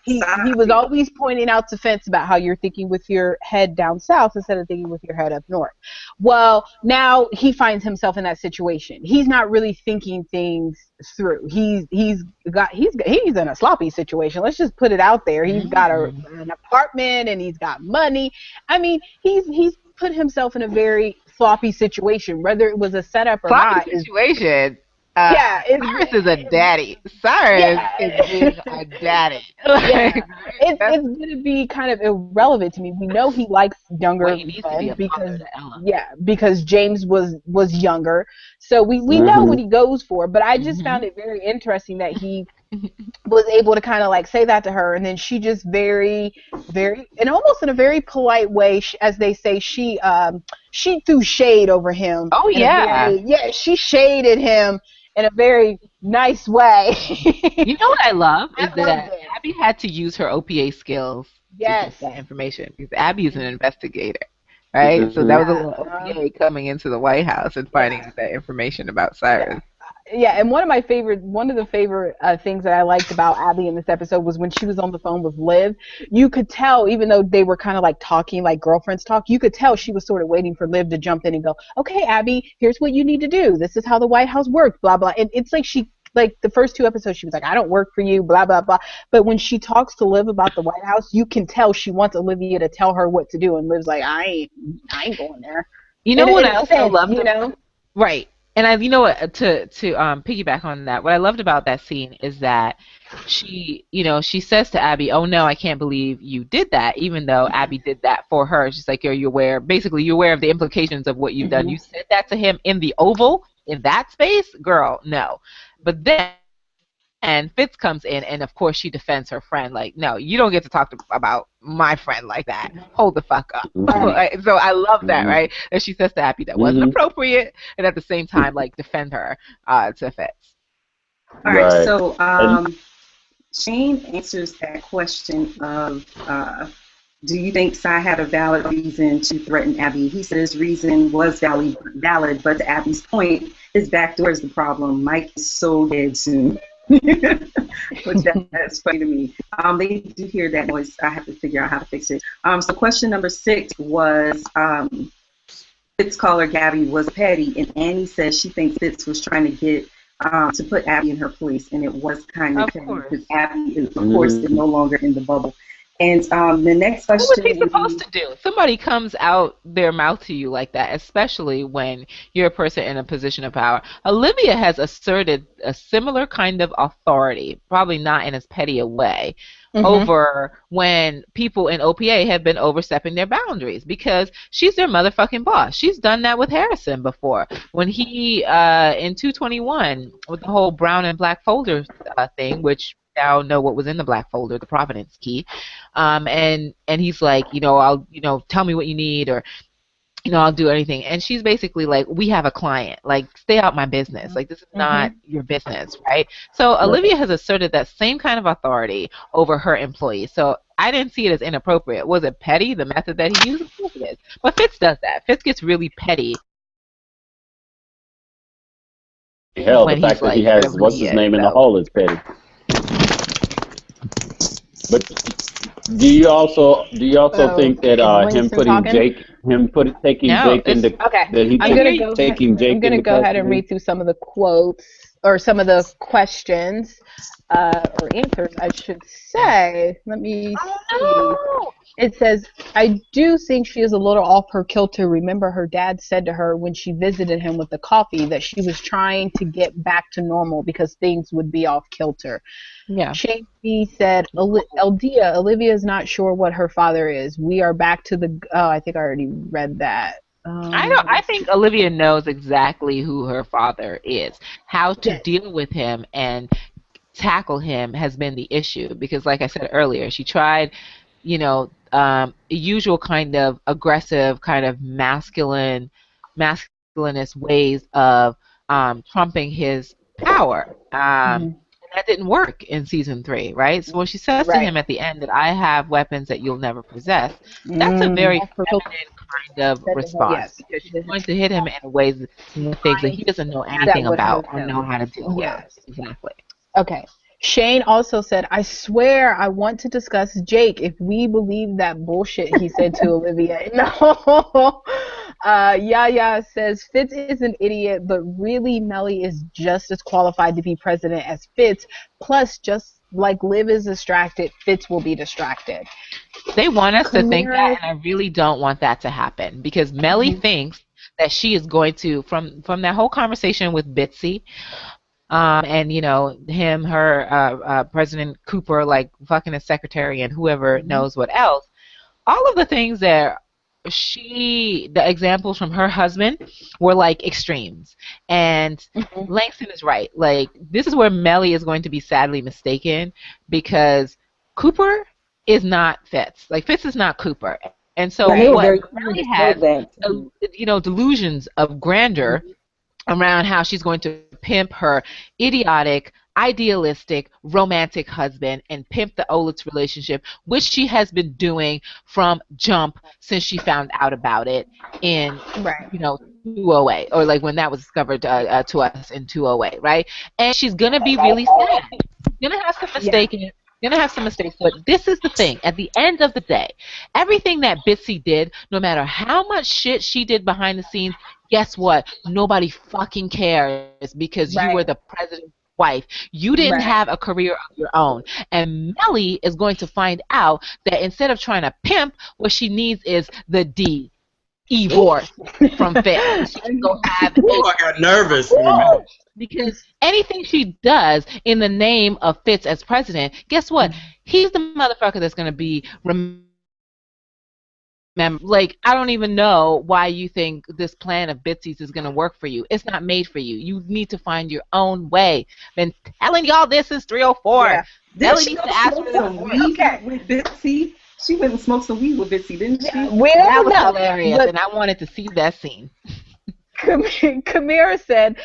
B: he was always pointing out to Fitz about how you're thinking with your head down south instead of thinking with your head up north. Well, now he finds himself in that situation. He's not really thinking things through. He's in a sloppy situation. Let's just put it out there. He's got an apartment and he's got money. I mean, he's put himself in a very sloppy situation, whether it was a setup or
D: sloppy
B: not.
D: Situation. Cyrus is a daddy. Cyrus is being a daddy.
B: It's going to be kind of irrelevant to me. We know he likes younger men because James was younger. So we know what he goes for. But I just found it very interesting that he was able to kind of like say that to her, and then she just very, very, and almost in a very polite way, as they say, she threw shade over him.
D: Oh yeah,
B: she shaded him in a very nice way.
D: You know what I love is that Abby had to use her OPA skills to get that information, because Abby is an investigator, right? So that was a little OPA coming into the White House and finding that information about Cyrus.
B: Yeah, and one of the favorite things that I liked about Abby in this episode was when she was on the phone with Liv. You could tell, even though they were kind of like talking like girlfriends talk, you could tell she was sort of waiting for Liv to jump in and go, okay, Abby, here's what you need to do. This is how the White House works, blah, blah. And it's like the first 2 episodes, she was like, I don't work for you, blah, blah, blah. But when she talks to Liv about the White House, you can tell she wants Olivia to tell her what to do. And Liv's like, I ain't going there.
D: You know what else I love? Right. And to piggyback on that, what I loved about that scene is that she says to Abby, oh no, I can't believe you did that, even though Abby did that for her. She's like, you're aware of the implications of what you've done. You said that to him in the Oval, in that space? Girl, no. But then, and Fitz comes in, and of course she defends her friend. Like, no, you don't get to talk about my friend like that. Hold the fuck up. So I love that, right? And she says to Abby that wasn't appropriate, and at the same time, like, defend her to Fitz.
A: All right, so Shane answers that question of, do you think Sai had a valid reason to threaten Abby? He said his reason was valid, but to Abby's point, his backdoor is the problem. Mike is so dead soon. Which that's funny to me. They do hear that noise. I have to figure out how to fix it. So question number 6 was Fitz caller Gabby was petty, and Annie says she thinks Fitz was trying to get to put Abby in her place, and it was kind of petty because Abby is, of course, is no longer in the bubble. And the next question.
D: What was he supposed to do? Somebody comes out their mouth to you like that, especially when you're a person in a position of power. Olivia has asserted a similar kind of authority, probably not in as petty a way, over when people in OPA have been overstepping their boundaries, because she's their motherfucking boss. She's done that with Harrison before. When he, in 221, with the whole brown and black folder thing, which now know what was in the black folder, the provenance key, and he's like, I'll, tell me what you need, or, I'll do anything. And she's basically like, we have a client, like, stay out my business, like, this is not your business, right? So Olivia has asserted that same kind of authority over her employees. So I didn't see it as inappropriate. Was it petty, the method that he used? Of course it is. But Fitz does that. Fitz gets really petty.
E: Hell, the fact that he has what's his name in the hole is petty. But do you also think that him putting Jake, taking Jake into that he taking Jake?
B: I'm gonna go ahead and read through some of the quotes. or some of the questions or answers, I should say. Let me see. It says, I do think she is a little off her kilter. Remember, her dad said to her when she visited him with the coffee that she was trying to get back to normal because things would be off kilter.
D: Yeah.
B: Shanky said, Eldea, Olivia is not sure what her father is. We are back to the. Oh, I think I already read that.
D: I think Olivia knows exactly who her father is. How to deal with him and tackle him has been the issue, because like I said earlier, she tried, usual kind of aggressive, kind of masculinist ways of trumping his power. And that didn't work in season 3, right? So when she says to him at the end that I have weapons that you'll never possess, that's a very feminine kind of response, because she's going to hit him in ways and things that he doesn't know anything about or know how to deal with. Exactly.
B: Okay. Shane also said, I swear I want to discuss Jake if we believe that bullshit he said to Olivia. No. Yaya says, Fitz is an idiot, but really Melly is just as qualified to be president as Fitz. Plus, just like Liv is distracted, Fitz will be distracted.
D: They want us to think that, and I really don't want that to happen, because Melly thinks that she is going to, from that whole conversation with Bitsy, and him, her, President Cooper, like fucking his secretary and whoever knows what else, all of the things that the examples from her husband were like extremes. And Langstan is right. Like, this is where Melly is going to be sadly mistaken, because Cooper is not Fitz. Like, Fitz is not Cooper. And so what Melly has, delusions of grandeur around how she's going to pimp her idiotic, idealistic, romantic husband and pimp the Olitz relationship, which she has been doing from jump since she found out about it in 208, or like when that was discovered to us in 208, right? And she's gonna be really sad. She's gonna have some mistakes, but this is the thing. At the end of the day, everything that Bitsy did, no matter how much shit she did behind the scenes, guess what? Nobody fucking cares, because you were the president's wife. You didn't have a career of your own. And Melly is going to find out that instead of trying to pimp, what she needs is the divorce from Fitz. She can go have
C: I got nervous for a minute.
D: Because anything she does in the name of Fitz as president, guess what? He's the motherfucker that's going to be like, I don't even know why you think this plan of Bitsy's is going to work for you. It's not made for you. You need to find your own way. Been telling y'all this since 304.
A: Yeah. Did she smoke some weed with Bitsy? She went and smoked some weed with Bitsy, didn't she?
D: That was hilarious, and I wanted to see that scene.
B: Kamira said,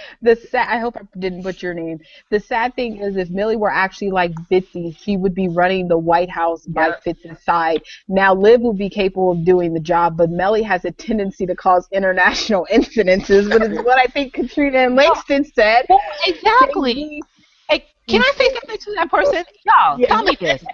B: I hope I didn't butcher your name. The sad thing is, if Millie were actually like Bitsy, she would be running the White House by Fitz's side. Now, Liv would be capable of doing the job, but Melly has a tendency to cause international incidences, which is what I think Katrina and Langstan said.
D: Exactly. Hey, can I say something to that person? Y'all, tell me this.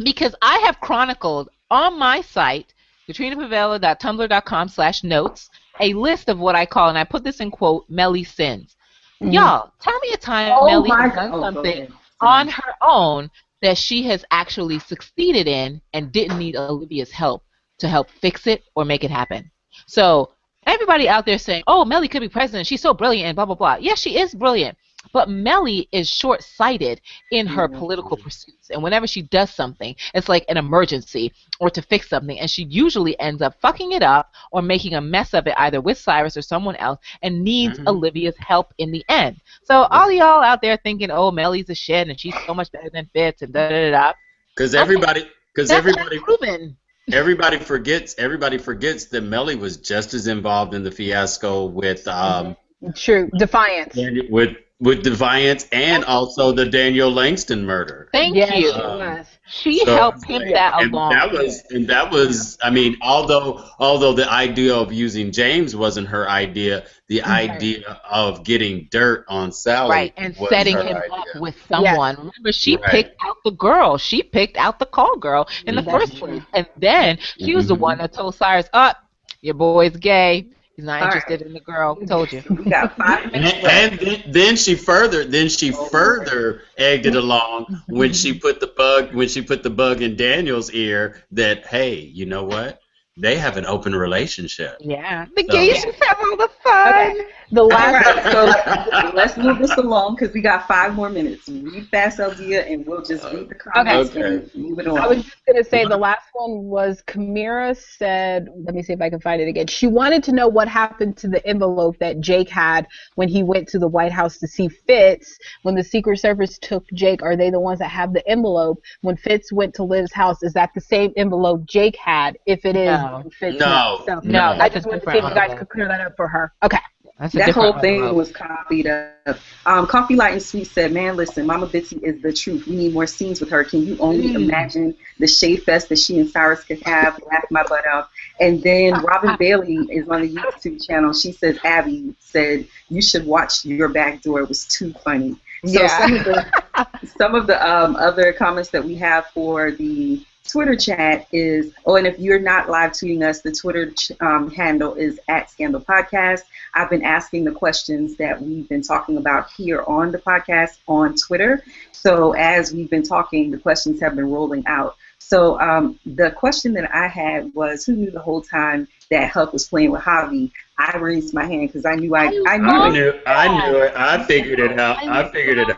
D: Because I have chronicled on my site, katrinapavela.tumblr.com/notes, a list of what I call, and I put this in quote, Melly sins. Y'all, tell me a time Melly has done something on her own that she has actually succeeded in and didn't need Olivia's help to help fix it or make it happen. So everybody out there saying, oh, Melly could be president, she's so brilliant and blah, blah, blah. Yes, she is brilliant. But Melly is short-sighted in her political pursuits. And whenever she does something, it's like an emergency or to fix something. And she usually ends up fucking it up or making a mess of it either with Cyrus or someone else and needs Olivia's help in the end. So all y'all out there thinking, oh, Melly's a shit and she's so much better than Fitz and da-da-da-da.
C: Because everybody forgets that Melly was just as involved in the fiasco with
B: Defiance.
C: With Defiance and also the Daniel Langstan murder.
D: Thank you. She helped pimp that along.
C: That was, I mean, although the idea of using James wasn't her idea, the idea of getting dirt on Sally
D: and setting him up with someone. Remember, she picked out the girl. She picked out the call girl in the first place. And then she was the one that told Cyrus, your boy's gay. He's not interested in the girl. Told you.
A: We got 5 minutes left.
C: And then she further egged it along when she put the bug in Daniel's ear that, hey, you know what? They have an open relationship.
D: Yeah. The gays just have all the fun.
B: Okay. The last.
A: So let's move this along because we got 5 more minutes. Read fast, Eldea, and we'll just read the comments and move it along.
B: I was just going to say the last one was Kamira said, let me see if I can find it again. She wanted to know what happened to the envelope that Jake had when he went to the White House to see Fitz. When the Secret Service took Jake, are they the ones that have the envelope? When Fitz went to Liv's house, is that the same envelope Jake had? If it is, Fitz
C: no.
B: I just wanted to see if you guys could clear that up for her. Okay.
A: That whole thing was copied up. Coffee Light and Sweet said, man, listen, Mama Bitsy is the truth. We need more scenes with her. Can you only imagine the shade fest that she and Cyrus could have? Laugh my butt off. And then Robin Bailey is on the YouTube channel. She says, Abby said, you should watch Your Back Door. It was too funny. So some of the other comments that we have for the Twitter chat is, and if you're not live tweeting us, the Twitter handle is @Scandal Podcast. I've been asking the questions that we've been talking about here on the podcast on Twitter. So as we've been talking, the questions have been rolling out. So the question that I had was, who knew the whole time that Huck was playing with Javi? I raised my hand because I knew it.
C: I knew it. I figured it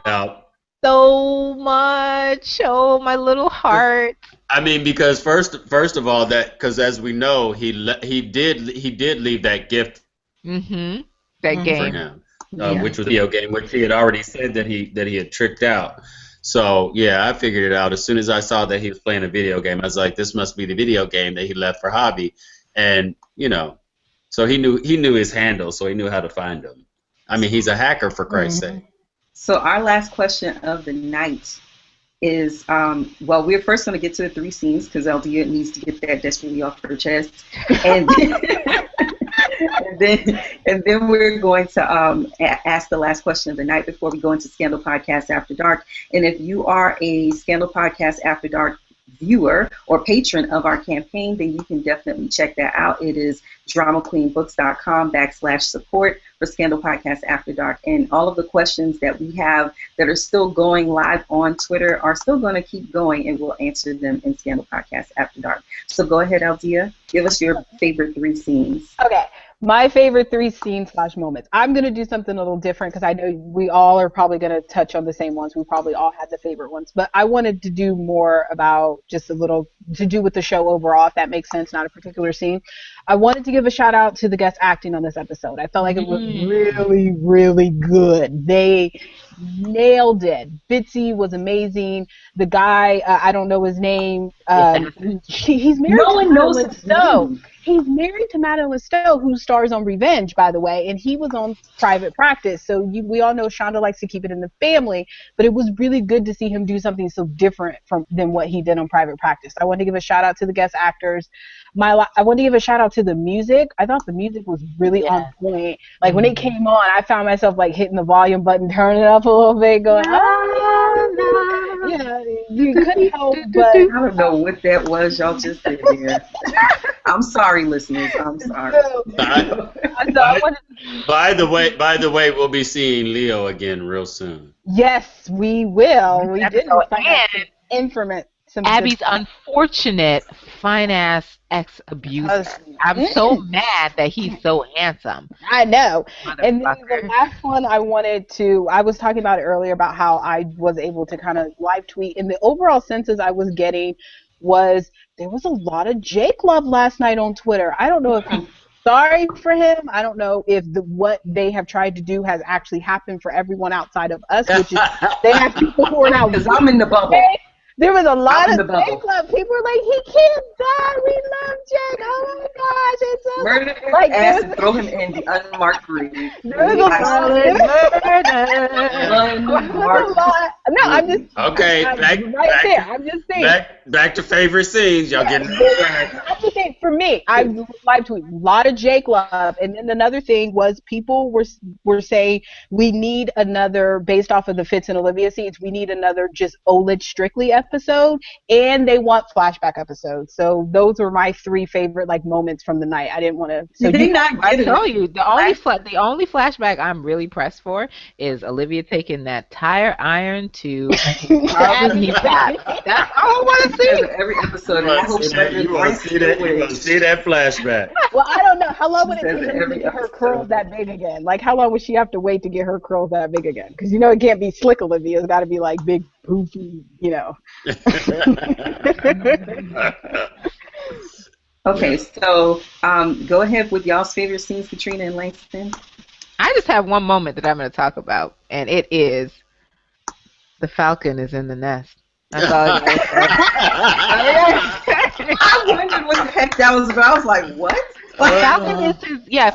C: out.
D: So much. Oh, my little heart.
C: I mean, because first of all, because as we know, he did leave that gift.
D: Mm-hmm. That game.
C: For him, which was a video game, which he had already said that he had tricked out. So yeah, I figured it out as soon as I saw that he was playing a video game. I was like, this must be the video game that he left for Hobby, and so he knew his handle, so he knew how to find him. I mean, he's a hacker, for Christ's sake.
A: So our last question of the night is, we're first going to get to the 3 scenes because Eldea needs to get that desperately off her chest, and then we're going to ask the last question of the night before we go into Scandal Podcast After Dark. And if you are a Scandal Podcast After Dark viewer or patron of our campaign, then you can definitely check that out. It is dramaqueenbooks.com/support for Scandal Podcast After Dark. And all of the questions that we have that are still going live on Twitter are still going to keep going, and we'll answer them in Scandal Podcast After Dark. So go ahead, Eldea. Give us your favorite 3 scenes.
B: Okay. My favorite 3 scenes / moments. I'm going to do something a little different because I know we all are probably going to touch on the same ones. We probably all had the favorite ones. But I wanted to do more about just a little to do with the show overall, if that makes sense, not a particular scene. I wanted to give a shout out to the guest acting on this episode. I felt like it was really, really good. They nailed it. Bitsy was amazing. The guy, I don't know his name. He's married to Madeline Stowe. He's married to Madeline Stowe, who stars on Revenge, by the way, and he was on Private Practice. So we all know Shonda likes to keep it in the family, but it was really good to see him do something so different than what he did on Private Practice. I want to give a shout out to the guest actors. I want to give a shout out to the music. I thought the music was really on point. Like when it came on, I found myself like hitting the volume button, turning it up a little bit, going, you couldn't help but.
A: I don't know what that was y'all just did there. I'm sorry, listeners. I'm sorry.
C: By the way, we'll be seeing Leo again real soon.
B: Yes, we will. We didn't find out informant.
D: Abby's unfortunate fine-ass ex-abuser. I'm so mad that he's so handsome.
B: I know. And then the last one I was talking about it earlier about how I was able to kind of live tweet, and the overall senses I was getting was there was a lot of Jake love last night on Twitter. I don't know if he's sorry for him. I don't know if what they have tried to do has actually happened for everyone outside of us, which is they have people who are now.
A: Because I'm in the bubble.
B: There was a lot of Jake love. People were like, he can't die. We love Jake. Oh my gosh. It's so
A: murder his ass and throw him in the unmarked grave.
B: There was a lot. No, I'm just
C: okay. I'm
B: just saying.
C: Back to favorite scenes. Y'all getting
B: I'm just saying. For me, I live tweet a lot of Jake love, and then another thing was people were saying we need another based off of the Fitz and Olivia scenes. We need another just Oleg Strictly episode. episode, and they want flashback episodes. So those were my 3 favorite like moments from the night. I didn't want to. So
A: Did they not
D: I
A: get
D: tell
A: it?
D: you, the only flashback I'm really pressed for is Olivia taking that tire iron to Carl's kneecap. That's all I want to see.
A: Every episode.
C: You want to see that? You want to see that flashback?
B: Well, I don't know. How long would it
A: Says
B: take
A: it
B: her to
A: every
B: get her
A: episode.
B: curls that big again? Like, how long would she have to wait to get her curls that big again? Because, you know, it can't be slick Olivia. It's got to be, like, big, poofy, you know.
A: Okay, so go ahead with y'all's favorite scenes, Katrina and Langstan.
D: I just have one moment that I'm going to talk about, and it is the falcon is in the nest. That's all I
A: I wondered what the heck that was about. I was like, what?
D: Falcon is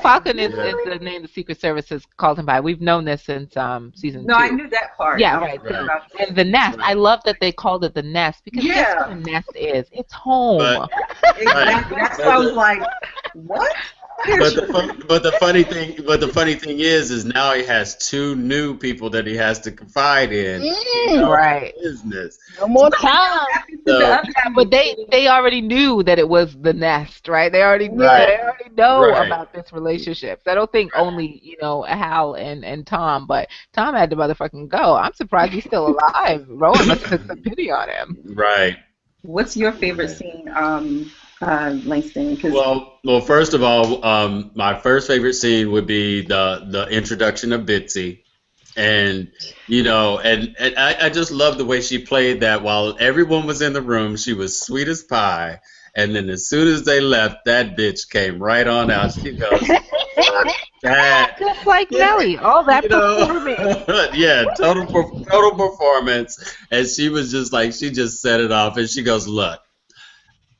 D: Falcon is the name the Secret Service has called him by. We've known this since season 2.
A: No, I knew that part.
D: Yeah, right. And the nest. I love that they called it the nest because that's what a nest is. It's home.
A: Exactly. That's why I was like, what?
C: But the funny thing is now he has 2 new people that he has to confide in.
D: Right.
C: Business.
B: No more time.
C: So,
D: but they already knew that it was the nest, right? They already knew. Right. They already know about this relationship. So I don't think only Hal and Tom, but Tom had to motherfucking go. I'm surprised he's still alive. Rowan must have took some pity on him.
C: Right.
A: What's your favorite scene, Langstan?
C: Well, first of all, my first favorite scene would be the introduction of Bitsy, and and I just love the way she played that. While everyone was in the room, she was sweet as pie, and then as soon as they left, that bitch came right on out. She goes, that.
D: Just like Nelly, all that performance.
C: Yeah, total performance, and she was just like, she just set it off, and she goes, look,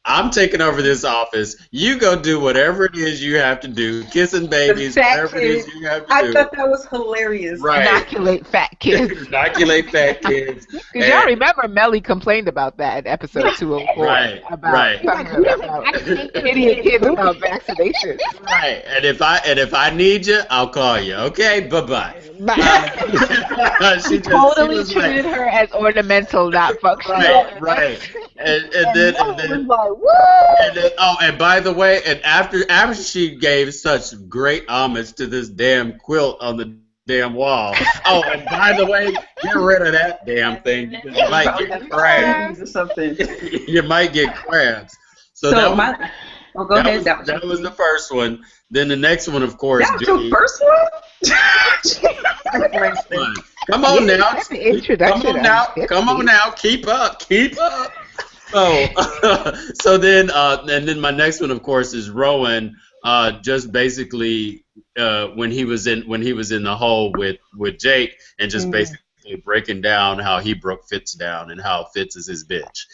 C: I'm taking over this office. You go do whatever it is you have to do, kissing babies, whatever it is you have to do.
A: I thought that was hilarious.
C: Right.
D: Inoculate fat kids.
C: Inoculate fat kids.
D: Because y'all remember Melly complained about that in episode 204.
C: Right.
D: About idiot kids about vaccinations.
C: Right. And if I need you, I'll call you. Okay. Bye.
D: She totally treated her as ornamental, not functional.
C: Right. And then and by the way, and after she gave such great homage to this damn quilt on the damn wall. Oh, and by the way, get rid of that damn thing because you might get crabs or something. You might get crabs. So that was the first one. Then the next one, of course.
A: That was the first one?
C: Come on now.
D: That's the introduction.
C: Come on now. Keep up. So then and then my next one, of course, is Rowan. Just basically when he was in the hole with Jake, and just basically breaking down how he broke Fitz down and how Fitz is his bitch.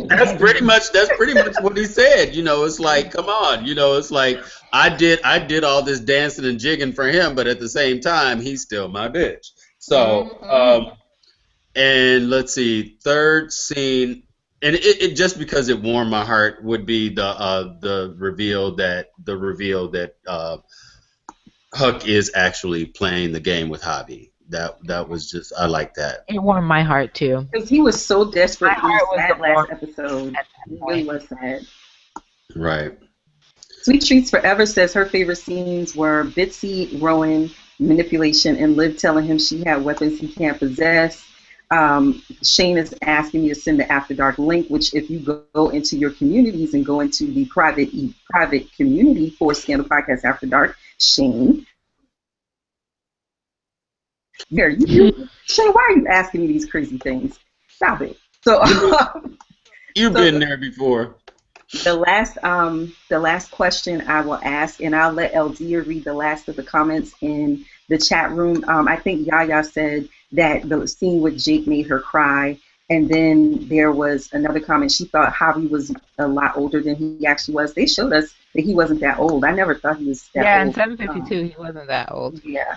C: That's pretty much what he said. It's like, come on, it's like I did all this dancing and jigging for him, but at the same time, he's still my bitch. So, and let's see, third scene, and it just because it warmed my heart would be the reveal that Huck is actually playing the game with Javi. That was just, I like that.
D: It warmed my heart too.
A: Because he was so desperate in that last episode. He really was sad.
C: Right.
A: Sweet Treats Forever says her favorite scenes were Bitsy, Rowan, manipulation, and Liv telling him she had weapons he can't possess. Shane is asking me to send the After Dark link, which if you go into your communities and go into the private community for Scandal Podcast After Dark, Shane. Shane, why are you asking me these crazy things? Stop it. So
C: you've been there before.
A: The last question I will ask, and I'll let Eldea read the last of the comments in the chat room. I think Yaya said that the scene with Jake made her cry, and then there was another comment. She thought Javi was a lot older than he actually was. They showed us that he wasn't that old. I never thought he was that old.
D: Yeah, in 752 he wasn't that old.
A: Yeah.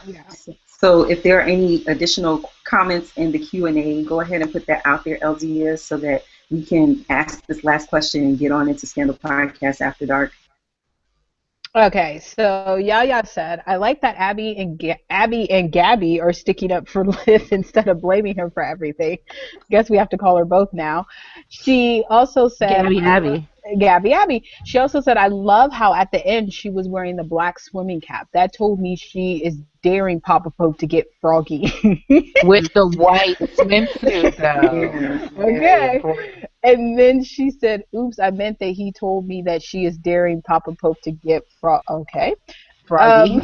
A: So if there are any additional comments in the Q&A, go ahead and put that out there, Eldea, so that we can ask this last question and get on into Scandal Podcast After Dark.
B: Okay, so Yaya said, I like that Abby and Gabby are sticking up for Liz instead of blaming her for everything. Guess we have to call her both now. She also said,
D: Gabby Abby.
B: Abby. She also said, I love how at the end she was wearing the black swimming cap. That told me she is daring Papa Pope to get froggy.
D: With the white swimsuit, though.
A: Yeah.
D: Very
B: Okay.
D: important.
B: And then she said, oops, I meant that he told me that she is daring Papa Pope to get okay.
D: Froggy.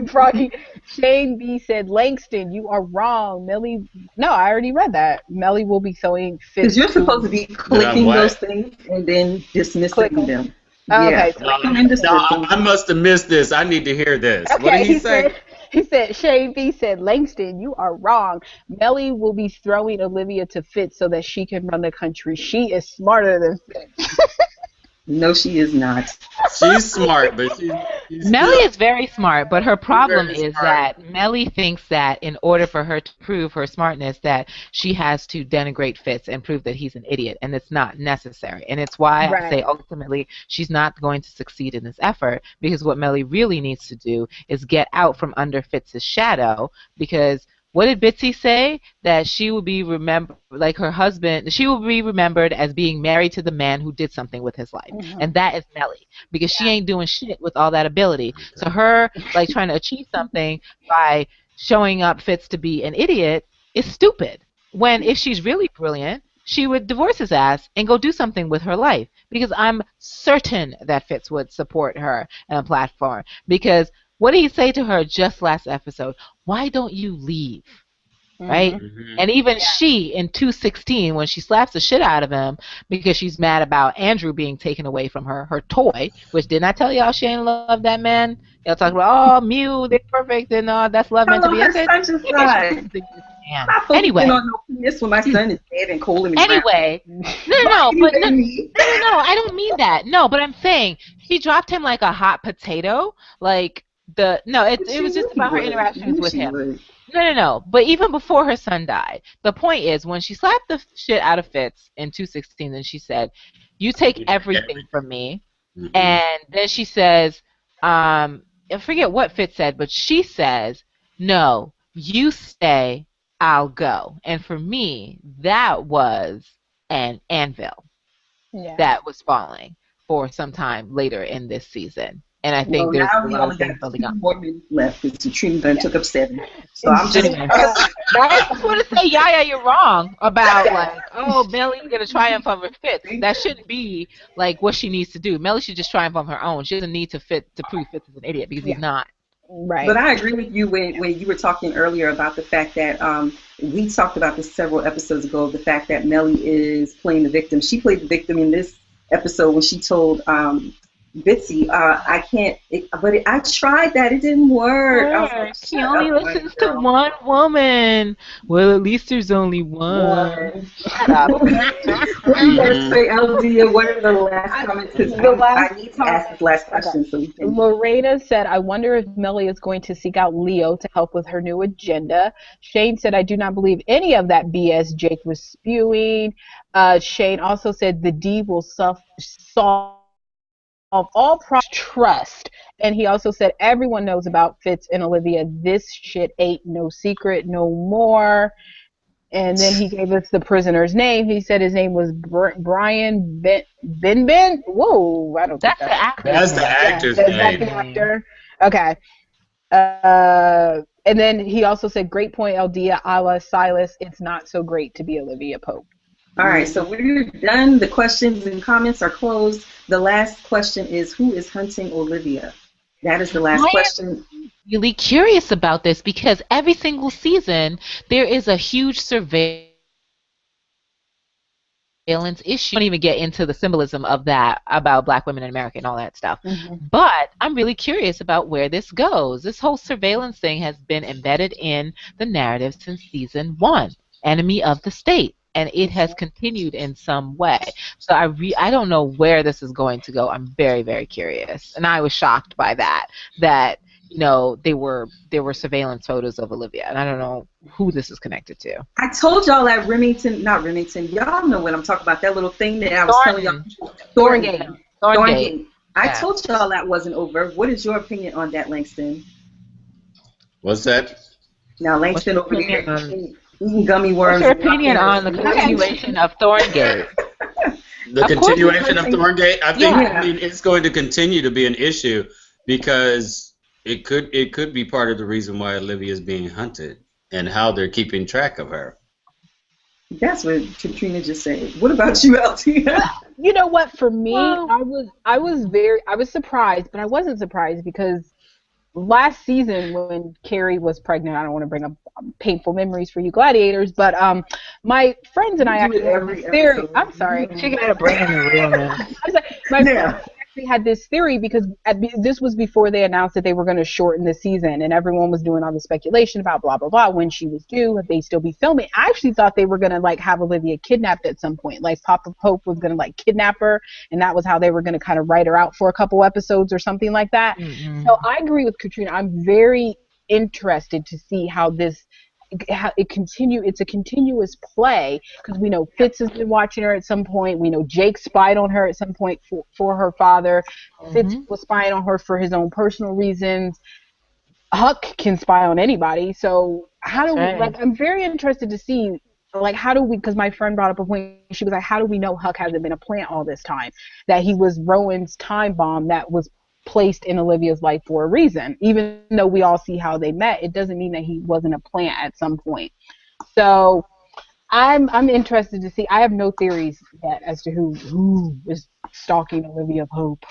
B: Froggy. Shane B said, Langston, you are wrong. Melly, no, I already read that. Melly will be sewing
A: Because
B: fits
A: you're
B: to
A: supposed to be
C: That I'm
A: clicking those
C: what?
A: things and then dismissing
B: click 'em.
A: them. Yeah,
B: Okay, so
A: click them and
C: No,
A: dismiss them.
C: I must have missed this. I need to hear this. What did
B: okay,
C: he say?
B: he said, Shane B said, Langston, you are wrong. Melly will be throwing Olivia to Fitz so that she can run the country. She is smarter than Fitz.
A: No, she is not.
C: She's smart, but she's
D: Melly
C: still
D: is very smart, but her
C: she's
D: problem
C: very
D: is
C: smart.
D: that Melly thinks that in order for her to prove her smartness, that she has to denigrate Fitz and prove that he's an idiot, and it's not necessary. And it's why I say
B: Right.
D: ultimately she's not going to succeed in this effort, because what Melly really needs to do is get out from under Fitz's shadow, because what did Bitsy say? That she will be remembered, like her husband, she will be remembered as being married to the man who did something with his life.
B: Mhm.
D: And that is Melly, because she
B: Yeah.
D: ain't doing shit with all that ability. So her like trying to achieve something by showing up Fitz to be an idiot is stupid. When if she's really brilliant, she would divorce his ass and go do something with her life. Because I'm certain that Fitz would support her on a platform. Because what did he say to her just last episode? Why don't you leave? Right?
B: Mhm.
C: Hmm.
D: And even she in 216, when she slaps the shit out of him because she's mad about Andrew being taken away from her toy, which didn't I tell y'all she ain't love that man? Y'all talk about, oh, Mew, they're perfect and that's love meant to
A: Hello,
D: be. I
A: her
D: said,
A: son just
D: maybe she
A: died.
D: doesn't think this man.
A: I'm not focusing
D: Anyway,
A: on no penis when my son is dead and cold in the ground.
D: anyway, no, no,
A: Why
D: no,
A: are you
D: but no,
A: letting me?
D: no, no, no, I don't mean that. No, but I'm saying she dropped him like a hot potato. Like no, it
A: She
D: was
A: knew
D: just
A: he
D: about her
A: would. You
D: interactions
A: knew
D: with
A: she
D: him.
A: would.
D: No, no, no. But even before her son died, the point is when she slapped the shit out of Fitz in 216, and she said, "You take
C: You take
D: everything from
C: everything.
D: me,"
C: Hmm.
D: and then she says, I forget what Fitz said, but she says, "No, you stay, I'll go." And for me, that was an anvil
B: Yeah.
D: that was falling for some time later in this season. And I think
A: Well,
D: there's
A: now
D: a
A: we
D: lot of
A: only
D: things
A: got
D: building
A: 2
D: up.
A: more minutes left because Katrina done
B: Yeah.
A: took up 7. So
B: And
A: I'm just
D: Anyway, I just want to say, Yaya, you're wrong about like, oh, Melly's gonna triumph over Fitz. That shouldn't be like what she needs to do. Melly should just triumph on her own. She doesn't need to prove Fitz is an idiot because he's
B: yeah.
D: not.
B: Right.
A: But I agree with you when you were talking earlier about the fact that we talked about this several episodes ago. The fact that Melly is playing the victim. She played the victim in this episode when she told Bitsy, "I can't." I tried that; it didn't work. I was like,
D: He
A: "Shut
D: only
A: up, white
D: listens to
A: girl."
D: one woman. Well, at least there's only one.
A: One.
D: Shut up.
A: What do you got to
C: Hmm.
A: say, Eldea? What are the last comments? Because
B: The last
A: I need to
B: comment.
A: ask this last
B: Okay.
A: question so we can.
B: Lorena said, I wonder if Melly is going to seek out Leo to help with her new agenda. Shane said, I do not believe any of that BS Jake was spewing. Shane also said, the D will solve all problems, trust. And he also said, everyone knows about Fitz and Olivia. This shit ain't no secret no more. And then he gave us the prisoner's name. He said his name was Brian Ben. Whoa, I don't think
D: That's the
B: that's
D: actor's
C: That's the
D: name.
B: yeah.
C: actor's
B: Is that
C: name.
B: the actor? Okay. And then he also said, "Great point, Eldea, a la Silas. It's not so great to be Olivia Pope."
A: All right, so we're done. The questions and comments are closed. The last question is, who is hunting Olivia? That is the last
D: I
A: question.
D: am really curious about this because every single season there is a huge surveillance issue. I don't even get into the symbolism of that about black women in America and all that stuff.
B: Mm-hmm.
D: But I'm really curious about where this goes. This whole surveillance thing has been embedded in the narrative since season 1, Enemy of the State. And it has continued in some way. So I don't know where this is going to go. I'm very, very curious. And I was shocked by that there were surveillance photos of Olivia. And I don't know who this is connected to.
A: I told y'all at not Remington, y'all know what I'm talking about, that little thing that I was telling y'all.
D: Thorngate.
A: Thorngate. I told y'all that wasn't over. What is your opinion on that, Langston?
C: What's that?
A: Now, Langston over there eating gummy worms.
D: What's your opinion on the continuation of Thorngate?
C: The continuation of Thorngate? I think I mean, it's going to continue to be an issue because it could be part of the reason why Olivia is being hunted and how they're keeping track of her.
A: That's what Katrina just said. What about you, Eldea?
B: You know what? For me, I was surprised, but I wasn't surprised because last season when Carrie was pregnant, I don't want to bring up painful memories for you gladiators, but my friends and I actually had this theory. I'm sorry.
D: She got to bring in the realness.
B: My friends actually had this theory because this was before they announced that they were going to shorten the season, and everyone was doing all the speculation about blah blah blah when she was due, would they still be filming. I actually thought they were going to like have Olivia kidnapped at some point, like Papa Pope was going to like kidnap her, and that was how they were going to kind of write her out for a couple episodes or something like that. So I agree with Katrina. I'm very interested to see how it's a continuous play because we know Fitz has been watching her at some point. We know Jake spied on her at some point for her father. Fitz was spying on her for his own personal reasons. Huck can spy on anybody. So how do we, like, I'm very interested to see, like, how do we, because my friend brought up a point, she was like, how do we know Huck hasn't been a plant all this time? That he was Rowan's time bomb that was placed in Olivia's life for a reason. Even though we all see how they met, it doesn't mean that he wasn't a plant at some point. So I'm interested to see. I have no theories yet as to who is stalking Olivia Pope.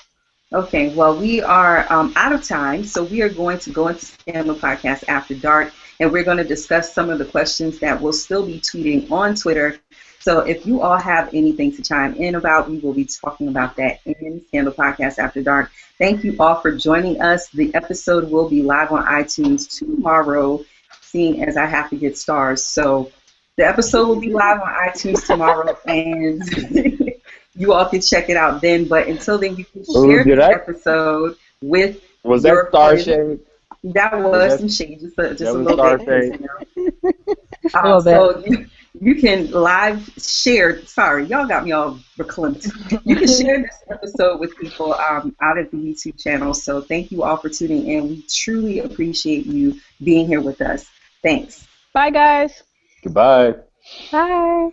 A: Okay, well, we are out of time, so we are going to go into Scandal Podcast After Dark, and we're going to discuss some of the questions that we'll still be tweeting on Twitter. So if you all have anything to chime in about, we will be talking about that in Scandal Podcast After Dark. Thank you all for joining us. The episode will be live on iTunes tomorrow, seeing as I have to get stars. So the episode will be live on iTunes tomorrow, and you all can check it out then. But until then, you can share this episode with
E: Was that star shade?
A: That was some shade, just a little bit.
B: A little
A: bit. You can live share. Sorry, y'all got me all verklempt. You can share this episode with people out at the YouTube channel. So thank you all for tuning in. We truly appreciate you being here with us. Thanks.
B: Bye, guys.
E: Goodbye.
B: Bye.